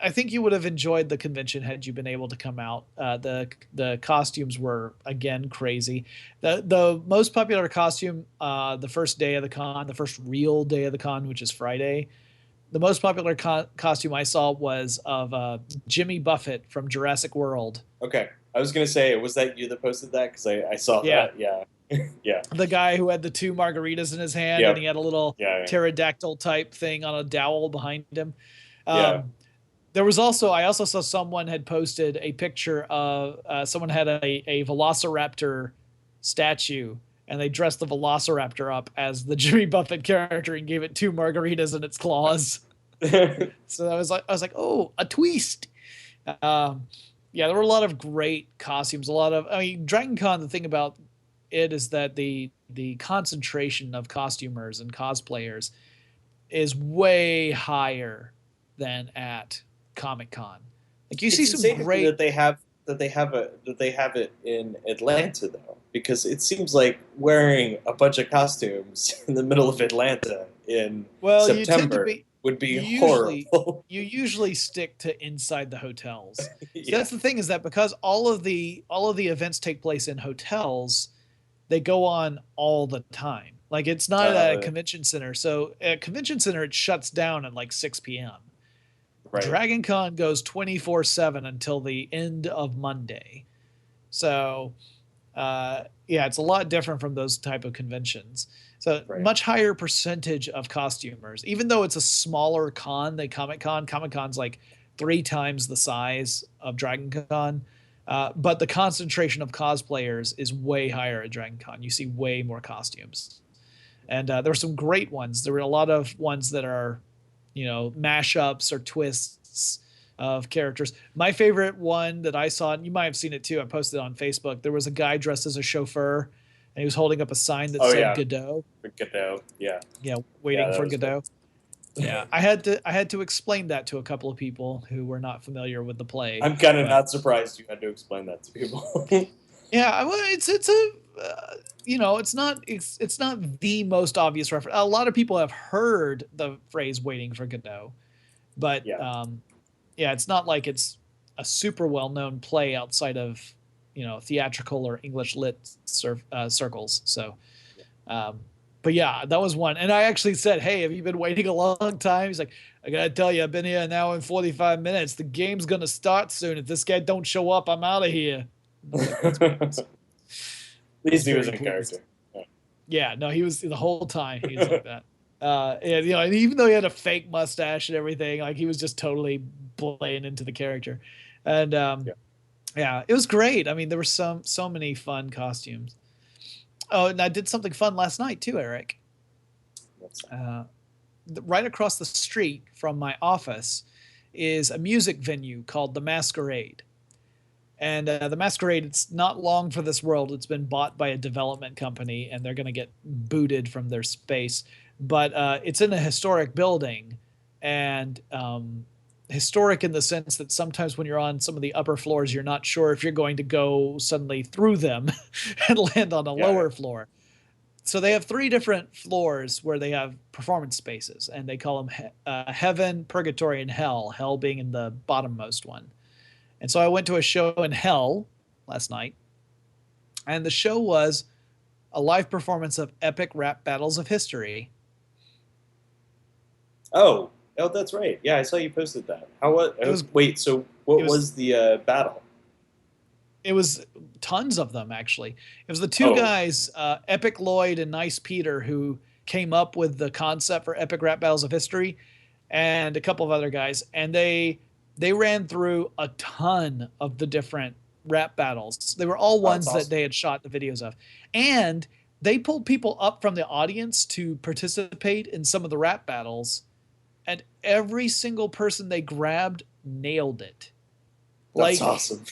I think you would have enjoyed the convention had you been able to come out. The costumes were again crazy. The most popular costume, the first day of the con, the first real day of the con, which is Friday, the most popular costume I saw was of Jimmy Buffett from Jurassic World. okay, I was gonna say, was that you that posted that? Because I saw Yeah, that. Yeah, yeah, the guy who had the two margaritas in his hand and he yep, had a little yeah, pterodactyl type thing on a dowel behind him. yeah. Um, there was also I also saw someone had posted a picture of someone had a Velociraptor statue and they dressed the Velociraptor up as the Jimmy Buffett character and gave it two margaritas in its claws. So I was like, oh, a twist. Um, yeah, there were a lot of great costumes. A lot of I mean, Dragon Con. The thing about it is that the concentration of costumers and cosplayers is way higher than at Comic Con. Like you see It's some insane to me great. that they have it in Atlanta though, because it seems like wearing a bunch of costumes in the middle of Atlanta in Well, you tend to September be would be you usually horrible. you usually stick to inside the hotels. So Yeah, that's the thing is that because all of the events take place in hotels, they go on all the time. Like it's not at a uh, convention center. So at a convention center it shuts down at like 6 p.m. right. Dragon Con goes 24/7 until the end of Monday. So yeah, it's a lot different from those type of conventions. So Right. much higher percentage of costumers, even though it's a smaller con than Comic Con. Comic Con's like 3 times the size of Dragon Con, but the concentration of cosplayers is way higher at Dragon Con. You see way more costumes, and there were some great ones. There were a lot of ones that are, mashups or twists of characters. My favorite one that I saw, and you might have seen it too. I posted it on Facebook. There was a guy dressed as a chauffeur, and he was holding up a sign that Oh said yeah, Godot. Godot. Yeah, Yeah, yeah, waiting that for was good. Godot. Yeah, I had to explain that to a couple of people who were not familiar with the play, I'm kind of but not surprised you had to explain that to people. yeah, well, it's a it's not the most obvious reference. A lot of people have heard the phrase "waiting for Godot," but Yeah. yeah, it's not like it's a super well known play outside of theatrical or English lit circles. So, um, but yeah, that was one. And I actually said, "Hey, have you been waiting a long time?" He's like, "I gotta tell you, I've been here an hour and 45 minutes. The game's gonna start soon. If this guy don't show up, I'm out of here." I was like, "That's pretty awesome." At I was least he was very in pleased. character. Yeah. Yeah, no, he was the whole time. He was like that. And and even though he had a fake mustache and everything, like he was just totally playing into the character. And Yeah. yeah, it was great. I mean, there were so many fun costumes. Oh, and I did something fun last night too, Eric. That's Uh, right across the street from my office is a music venue called the Masquerade. And the Masquerade, it's not long for this world. It's been bought by a development company, and they're going to get booted from their space. But it's in a historic building, and historic in the sense that sometimes when you're on some of the upper floors, you're not sure if you're going to go suddenly through them and land on a yeah. lower floor. So they have three different floors where they have performance spaces, and they call them heaven, purgatory, and hell. Hell being in the bottommost one. And so I went to a show in hell last night, and the show was a live performance of epic rap battles of history. Oh, oh, that's right. Yeah, I saw you posted that. How what? It was Wait, so it what was was the battle? it was tons of them actually. It was the two Oh, guys, Epic Lloyd and Nice Peter, who came up with the concept for epic rap battles of history, and a couple of other guys, and they ran through a ton of the different rap battles. They were all oh, that's ones that awesome. they had shot the videos of, and they pulled people up from the audience to participate in some of the rap battles, and every single person they grabbed nailed it. That's Like awesome.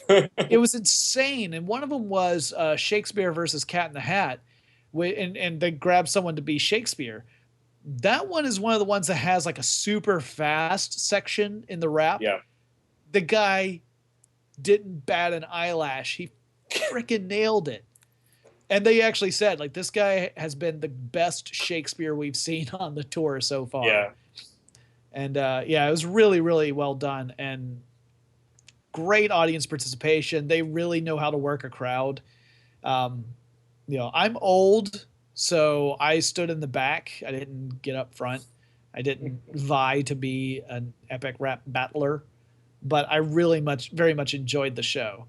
it was insane. And one of them was Shakespeare versus Cat in the Hat, and they grabbed someone to be Shakespeare. That one is one of the ones that has like a super fast section in the rap. Yeah. The guy didn't bat an eyelash. He freaking nailed it. And they actually said, like, this guy has been the best Shakespeare we've seen on the tour so far. Yeah. And yeah, it was really, really well done and great audience participation. They really know how to work a crowd. Um, I'm old, so I stood in the back. I didn't get up front. I didn't vie to be an epic rap battler, but I really very much enjoyed the show.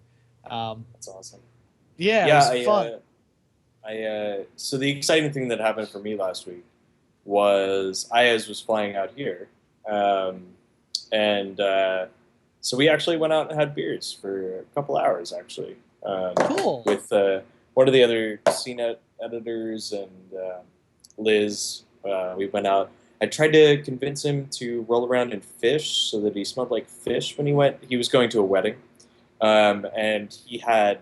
Um, That's awesome. yeah, it Yeah, was fun. so the exciting thing that happened for me last week was Iyaz was flying out here, um, and so we actually went out and had beers for a couple hours actually, Cool. with one of the other CNET editors and Liz. We went out. I tried to convince him to roll around in fish so that he smelled like fish when he went. He was going to a wedding, and he had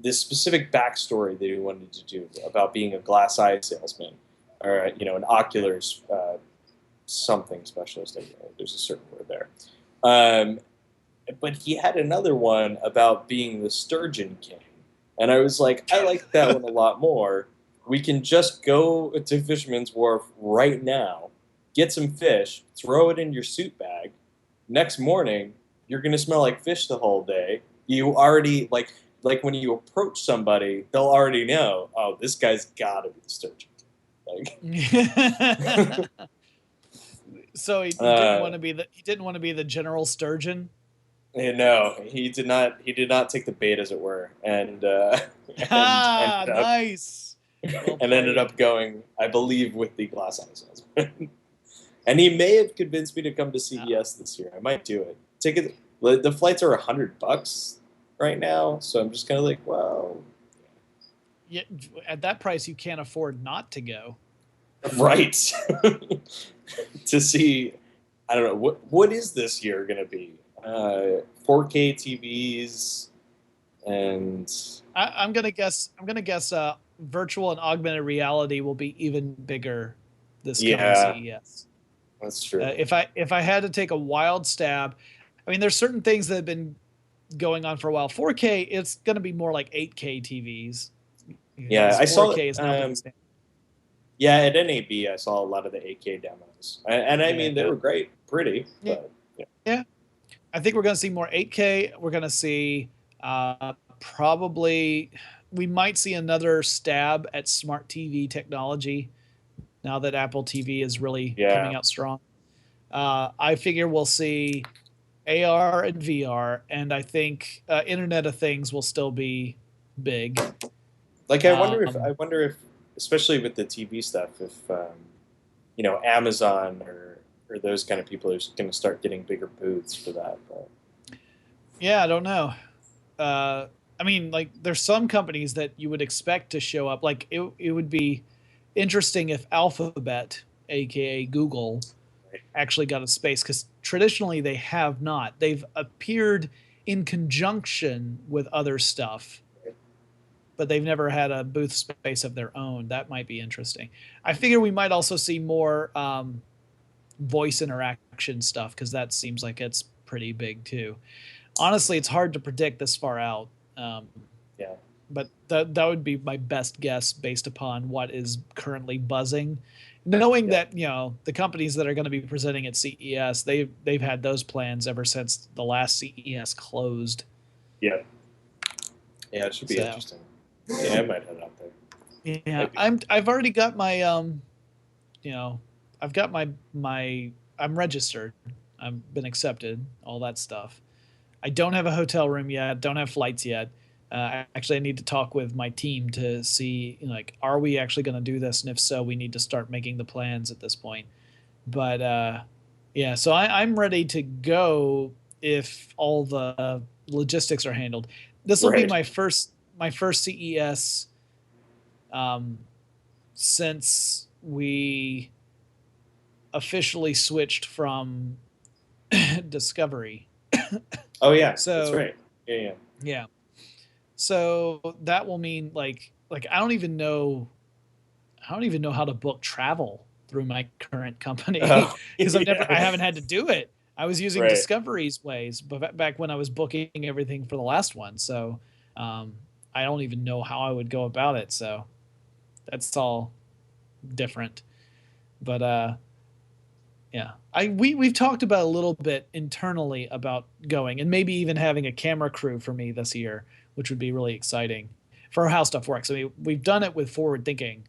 this specific backstory that he wanted to do about being a glass eye salesman, or an ocular something specialist. There's a certain word there. Um, but he had another one about being the sturgeon king, and I was like, I like that one a lot more. We can just go to Fisherman's Wharf right now, get some fish, throw it in your suit bag. Next morning, you're gonna smell like fish the whole day. You already like when you approach somebody, they'll already know. Oh, this guy's gotta be the sturgeon. Like, So he didn't uh, want to be the general sturgeon. no, he did not. He did not take the bait, as it were, and and Ha! Nice. Well and ended played. up going, I believe, with the glass eye salesman. And he may have convinced me to come to Uh, CES this year. I might do it. The flights are $100 right now, so I'm just kind of like, well, yeah, at that price, you can't afford not to go. right. To see, I don't know what is this year going to be. 4K TVs, and I'm gonna guess. I'm gonna guess. Virtual and augmented reality will be even bigger this coming yeah, CES. that's true. If I had to take a wild stab, I mean, there's certain things that have been going on for a while. 4K, it's going to be more like 8K TVs Yeah, because I saw. 4K is now being standard. Yeah, at NAB, I saw a lot of the 8K demos, and I mean they Yeah, were great, pretty, yeah, but yeah, yeah. I think we're going to see more 8K. We're going to see probably we might see another stab at smart TV technology now that Apple TV is really yeah. coming out strong. I figure we'll see AR and VR, and I think Internet of Things will still be big. Like I Um, wonder if, especially with the TV stuff, if Amazon or those kind of people are going to start getting bigger booths for that. But yeah, I don't know. Uh, I mean, like, there's some companies that you would expect to show up. Like, it would be interesting if Alphabet, aka Google, actually got a space because traditionally they have not. They've appeared in conjunction with other stuff, but they've never had a booth space of their own. That might be interesting. I figure we might also see more voice interaction stuff because that seems like it's pretty big too. Honestly, it's hard to predict this far out. Um, yeah, but that would be my best guess based upon what is currently buzzing. Knowing yeah, that the companies that are going to be presenting at CES, they've had those plans ever since the last CES closed. yeah, yeah. It should be So interesting. Yeah, I might head out there. yeah, Might be fun. I've already got my you know I've got my I'm registered. I've been accepted, all that stuff. I don't have a hotel room yet. Don't have flights yet. Actually, I need to talk with my team to see, like, are we actually going to do this? And if so, we need to start making the plans at this point. But yeah, so I'm ready to go if all the logistics are handled. This will be Right. my first CES um, since we officially switched from Discovery. Oh yeah, that's So right. Yeah, yeah. yeah, so that will mean like I don't even know how to book travel through my current company Oh because I yeah. haven't had to do it. I was using Right. Discovery's ways, but back when I was booking everything for the last one, so um, I don't even know how I would go about it. So that's all different. But yeah, we've talked about a little bit internally about going and maybe even having a camera crew for me this year, which would be really exciting for how stuff works. I mean, we've done it with forward thinking.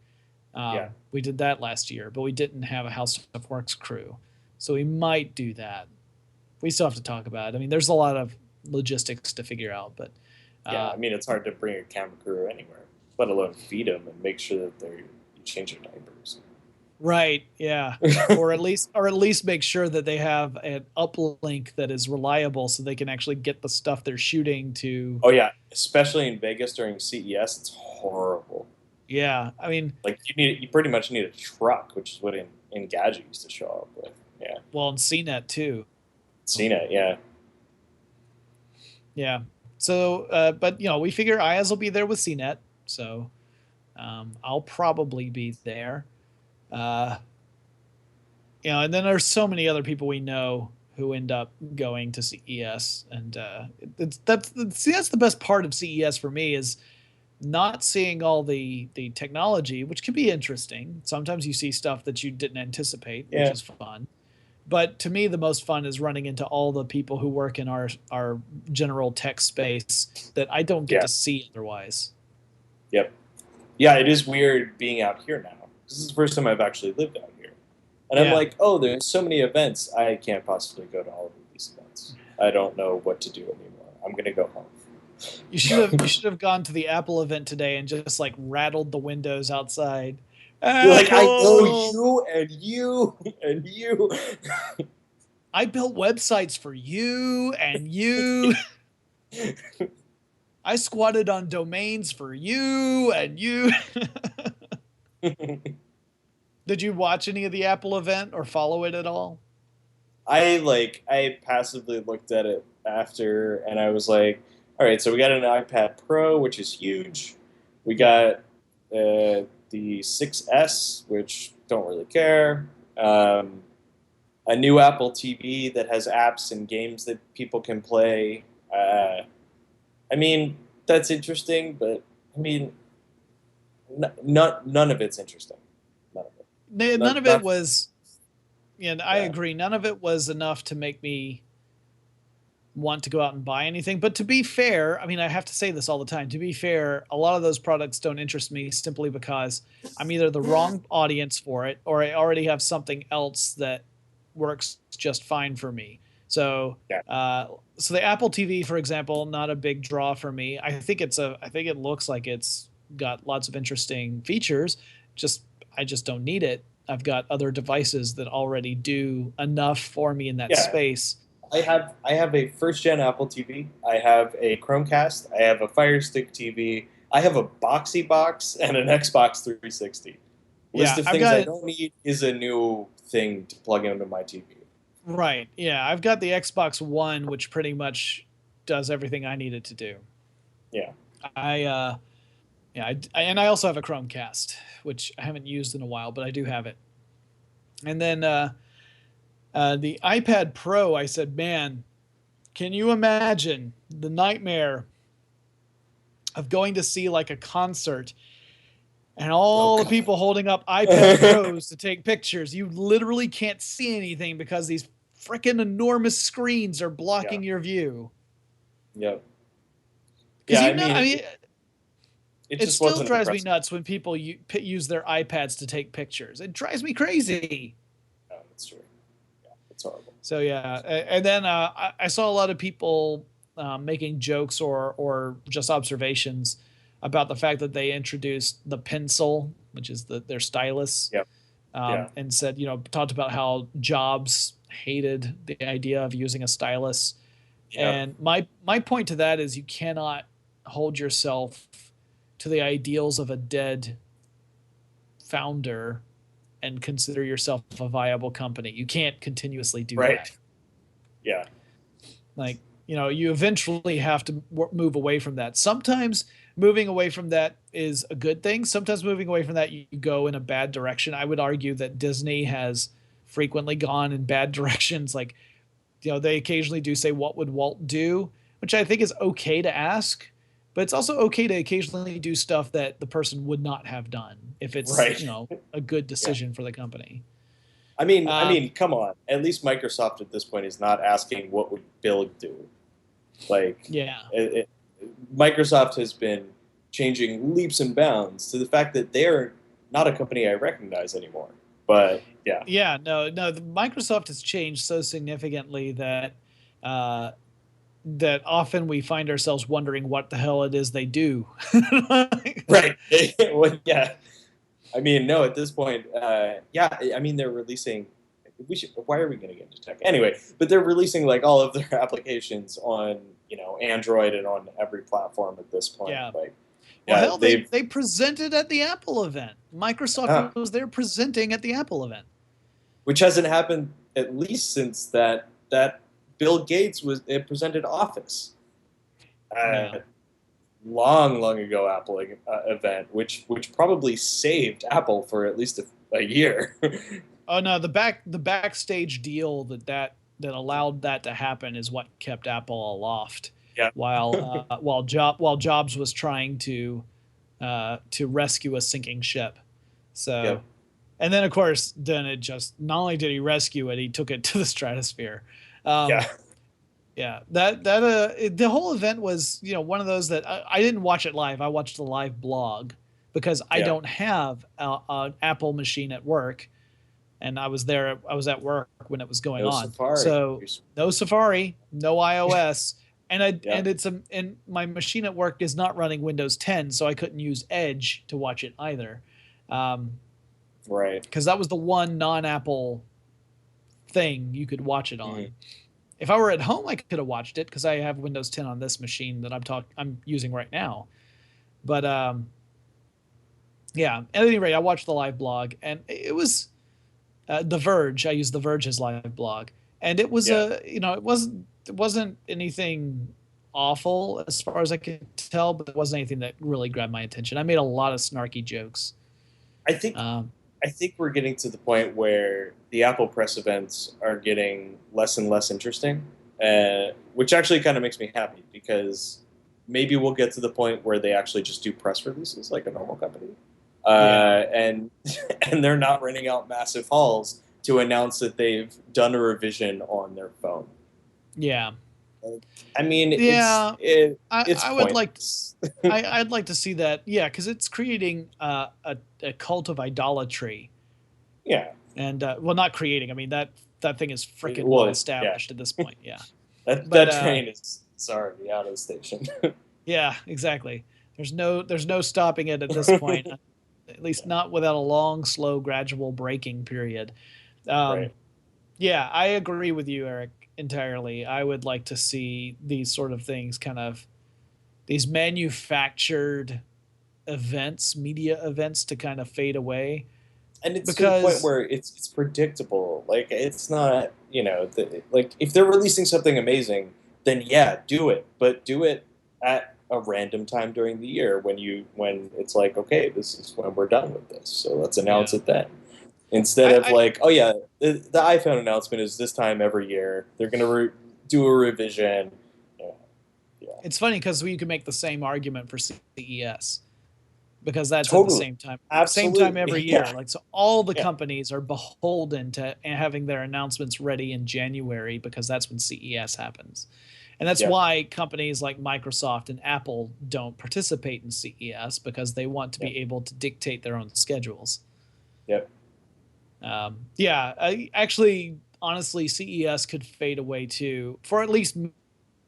Yeah. We did that last year, but we didn't have a How Stuff Works crew, so we might do that. We still have to talk about it. I mean, there's a lot of logistics to figure out, but Yeah. uh, I mean, it's hard to bring a camera crew anywhere, let alone feed them and make sure that you change their diapers. right, yeah, or at least make sure that they have an uplink that is reliable, so they can actually get the stuff they're shooting to. Oh yeah, especially in Vegas during CES, it's horrible. Yeah, I mean, Like you pretty much need a truck, which is what Engadget used to show up with. Yeah, well, and CNET too. seen it. Yeah, Yeah. So, but we figure Iyaz will be there with CNET, so I'll probably be there. Uh, and then there's so many other people we know who end up going to CES, and that's the best part of CES for me is not seeing all the technology, which can be interesting. Sometimes you see stuff that you didn't anticipate, which yeah, is fun. But to me, the most fun is running into all the people who work in our general tech space that I don't get yeah, to see otherwise. yep, yeah. It is weird being out here now. This is the first time I've actually lived out here, and I'm Yeah, like, oh, there's so many events. I can't possibly go to all of these events. I don't know what to do anymore. I'm gonna go home. you should have gone to the Apple event today and just like rattled the windows outside. You're like, I know Apple. you and you and you. I built websites for you and you. I squatted on domains for you and you. Did you watch any of the Apple event or follow it at all? I passively looked at it after, and I was like, all right, so we got an iPad Pro, which is huge. We Yeah. got the 6S, which don't really care. A new Apple TV that has apps and games that people can play. I mean, that's interesting, but I mean, none of it's interesting. None of it. None of it Not was, and I yeah. agree, none of it was enough to make me want to go out and buy anything. But to be fair, I mean, I have to say this all the time. To be fair, a lot of those products don't interest me simply because I'm either the wrong audience for it or I already have something else that works just fine for me. So, Yeah. uh, so the Apple TV, for example, not a big draw for me. I think it looks like it's got lots of interesting features. Just, I just don't need it. I've got other devices that already do enough for me in that Yeah. space. I have a first gen Apple TV. I have a Chromecast. I have a Fire Stick TV. I have a Boxy box and an Xbox 360. List Yeah, of I've things I got don't need is a new thing to plug into my TV. right. Yeah, I've got the Xbox One, which pretty much does everything I need it to do. Yeah. I yeah, and I also have a Chromecast, which I haven't used in a while, but I do have it. And then the iPad Pro, I said, man, can you imagine the nightmare of going to see like a concert and Oh all the God. people holding up iPad Pros to take pictures? You literally can't see anything because these freaking enormous screens are Yeah. blocking your view. Yep. Because Yeah. you I know, mean, I mean, it it just still wasn't drives me impressive. nuts when people use their iPads to take pictures. It drives me crazy. No, that's true. Yeah, it's horrible. So yeah, and then I saw a lot of people making jokes or just observations about the fact that they introduced the pencil, which is their stylus, Yep. Yeah. and said, talked about how Jobs hated the idea of using a stylus. Yep. And my point to that is you cannot hold yourself to the ideals of a dead founder and consider yourself a viable company. You can't continuously do that. Right. Yeah. Like, you eventually have to move away from that. Sometimes moving away from that is a good thing. Sometimes moving away from that, you go in a bad direction. I would argue that Disney has frequently gone in bad directions. Like, they occasionally do say, "What would Walt do?" which I think is okay to ask, but it's also okay to occasionally do stuff that the person would not have done if it's, Right. a good Yeah. decision for the company. I Um, mean, come on. At least Microsoft at this point is not asking what would Bill do. Like, yeah. Microsoft has been changing leaps and bounds to the fact that they're not a company I recognize anymore. But yeah, Yeah, no, Microsoft has changed so significantly uh, that often we find ourselves wondering what the hell it is they do. right. Well, yeah. I mean, no. At this point, yeah. I mean, they're releasing. We should. Why are we going to get into tech anyway? But they're releasing like all of their applications on Android and on every platform at this point. Yeah. Like, Well, yeah, hell, they they've they presented at the Apple event. uh, Microsoft was there presenting at the Apple event. which hasn't happened at least since that Bill Gates was it presented Office. Uh, Yeah. long ago Apple event, which probably saved Apple for at least a year. Oh no, the backstage deal that allowed that to happen is what kept Apple aloft, Yeah, while Jobs was trying to rescue a sinking ship. So, yep, and then of course, then it just not only did he rescue it, he took it to the stratosphere. Um, yeah, yeah, the whole event was one of those that I didn't watch it live. I watched the live blog because I yeah. don't have an Apple machine at work, and I was there. I was at work when it was going No on. Safari. So no Safari, no iOS, Yeah, and my machine at work is not running Windows 10, so I couldn't use Edge to watch it either, right. because that was the one non-Apple thing you could watch it Mhm. on. If I were at home, I could have watched it because I have Windows 10 on this machine that I'm using right now. But yeah, at any rate, I watched the live blog, and it was The Verge. I used The Verge's live blog, and it was Yeah. a it wasn't anything awful as far as I could tell, but it wasn't anything that really grabbed my attention. I made a lot of snarky jokes. I think Um, I think we're getting to the point where the Apple press events are getting less and less interesting, which actually kind of makes me happy because maybe we'll get to the point where they actually just do press releases like a normal company, yeah, and and they're not renting out massive halls to announce that they've done a revision on their phone. yeah, I mean, yeah. it's I would like pointless. I'd like to see that. Yeah, because it's creating a cult of idolatry, Yeah. and well, not creating. I mean that thing is freaking well Well, yeah. established at this point. Yeah, That but that train is already out of the station. yeah, exactly. There's no stopping it at this point. At least Yeah. not without a long, slow, gradual breaking period. Um, Right. yeah, I agree with you, Eric, entirely. I would like to see these sort of things kind of these manufactured events, media events to kind of fade away And it's to the point because where it's predictable. Like it's not, like if they're releasing something amazing, then yeah, do it. But do it at a random time during the year when it's like, okay, this is when we're done with this. So let's announce yeah. it then. Instead of I like, oh yeah, the iPhone announcement is this time every year. They're gonna do a revision. Yeah, yeah, It's funny because we could make the same argument for CES because that's at the totally, same time every absolutely, year. yeah, Like so all the yeah, companies are beholden to having their announcements ready in January because that's when CES happens. And that's yep, why companies like Microsoft and Apple don't participate in CES because they want to yep, be able to dictate their own schedules. yep. Yeah, actually, honestly, CES could fade away too, for at least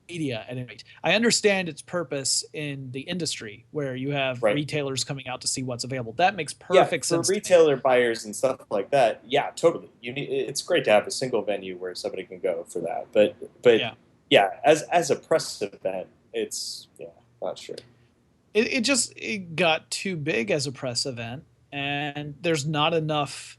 media at any rate. I understand its purpose in the industry where you have Right. retailers coming out to see what's available. That makes Yeah, perfect for sense to me. retailer buyers and stuff like that, yeah, totally. It's great to have a single venue where somebody can go for that. But Yeah. yeah, as a press event, it's yeah, not sure. It got too big as a press event, and there's not enough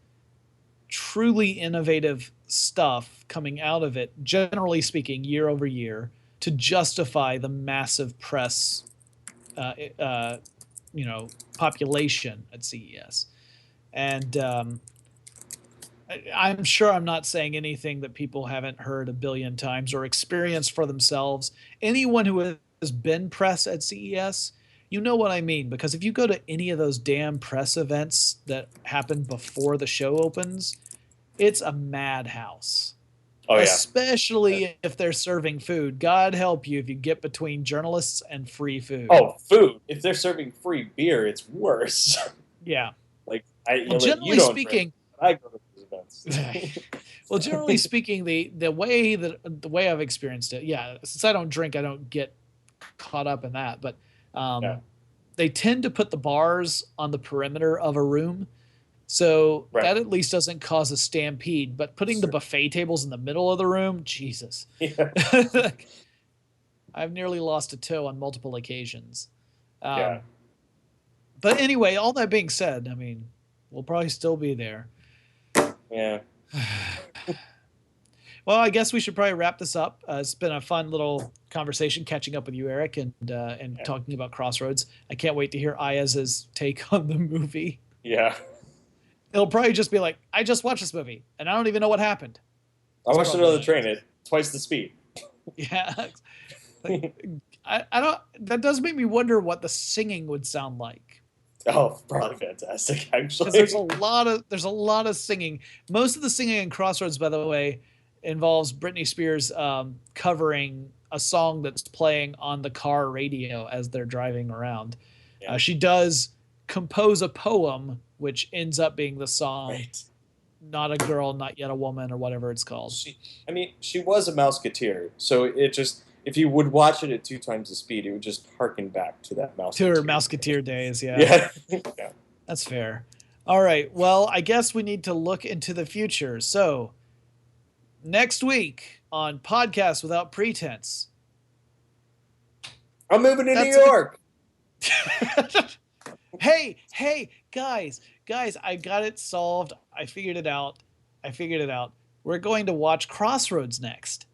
truly innovative stuff coming out of it, generally speaking, year over year, to justify the massive press, uh, uh, population at CES. And I'm sure I'm not saying anything that people haven't heard a billion times or experienced for themselves. Anyone who has been press at CES, you know what I mean. Because if you go to any of those damn press events that happen before the show opens, it's a madhouse. Oh yeah. Yeah. Especially if they're serving food. God help you if you get between journalists and free food. Oh, food. If they're serving free beer, it's worse. Yeah. Like Well, you generally don't drink, speaking, but I go to these events. well, generally speaking, the way I've experienced it, yeah, since I don't drink, I don't get caught up in that. But Yeah, um, they tend to put the bars on the perimeter of a room, so right. that at least doesn't cause a stampede. But putting the Sure. buffet tables in the middle of the room, Jesus, Yeah, I've nearly lost a toe on multiple occasions. yeah. Um, but anyway, all that being said, I mean, we'll probably still be there. Yeah. Well, I guess we should probably wrap this up. It's been a fun little conversation catching up with you, Eric, and Yeah. talking about Crossroads. I can't wait to hear Iyaz's take on the movie. Yeah. It'll probably just be like, I just watched this movie and I don't even know what happened. I That's watched probably another what it train is. at twice the speed. Yeah. Like, I don't, that does make me wonder what the singing would sound like. Oh, probably fantastic, Because there's a actually. lot of singing. Most of the singing in Crossroads, by the way, involves Britney Spears covering a song that's playing on the car radio as they're driving around. Yeah, She does compose a poem, which ends up being the song right. "Not a Girl, Not Yet a Woman" or whatever it's called. I mean, she was a Mouseketeer, so it just, if you would watch it at two times the speed, it would just harken back to that To her Mouseketeer. Mouseketeer days, yeah, Yeah. Yeah. that's fair. All right, well, I guess we need to look into the future. So next week on Podcast Without Pretense, I'm moving to New that's it. York. Hey, guys, I got it solved. I figured it out. we're going to watch Crossroads next.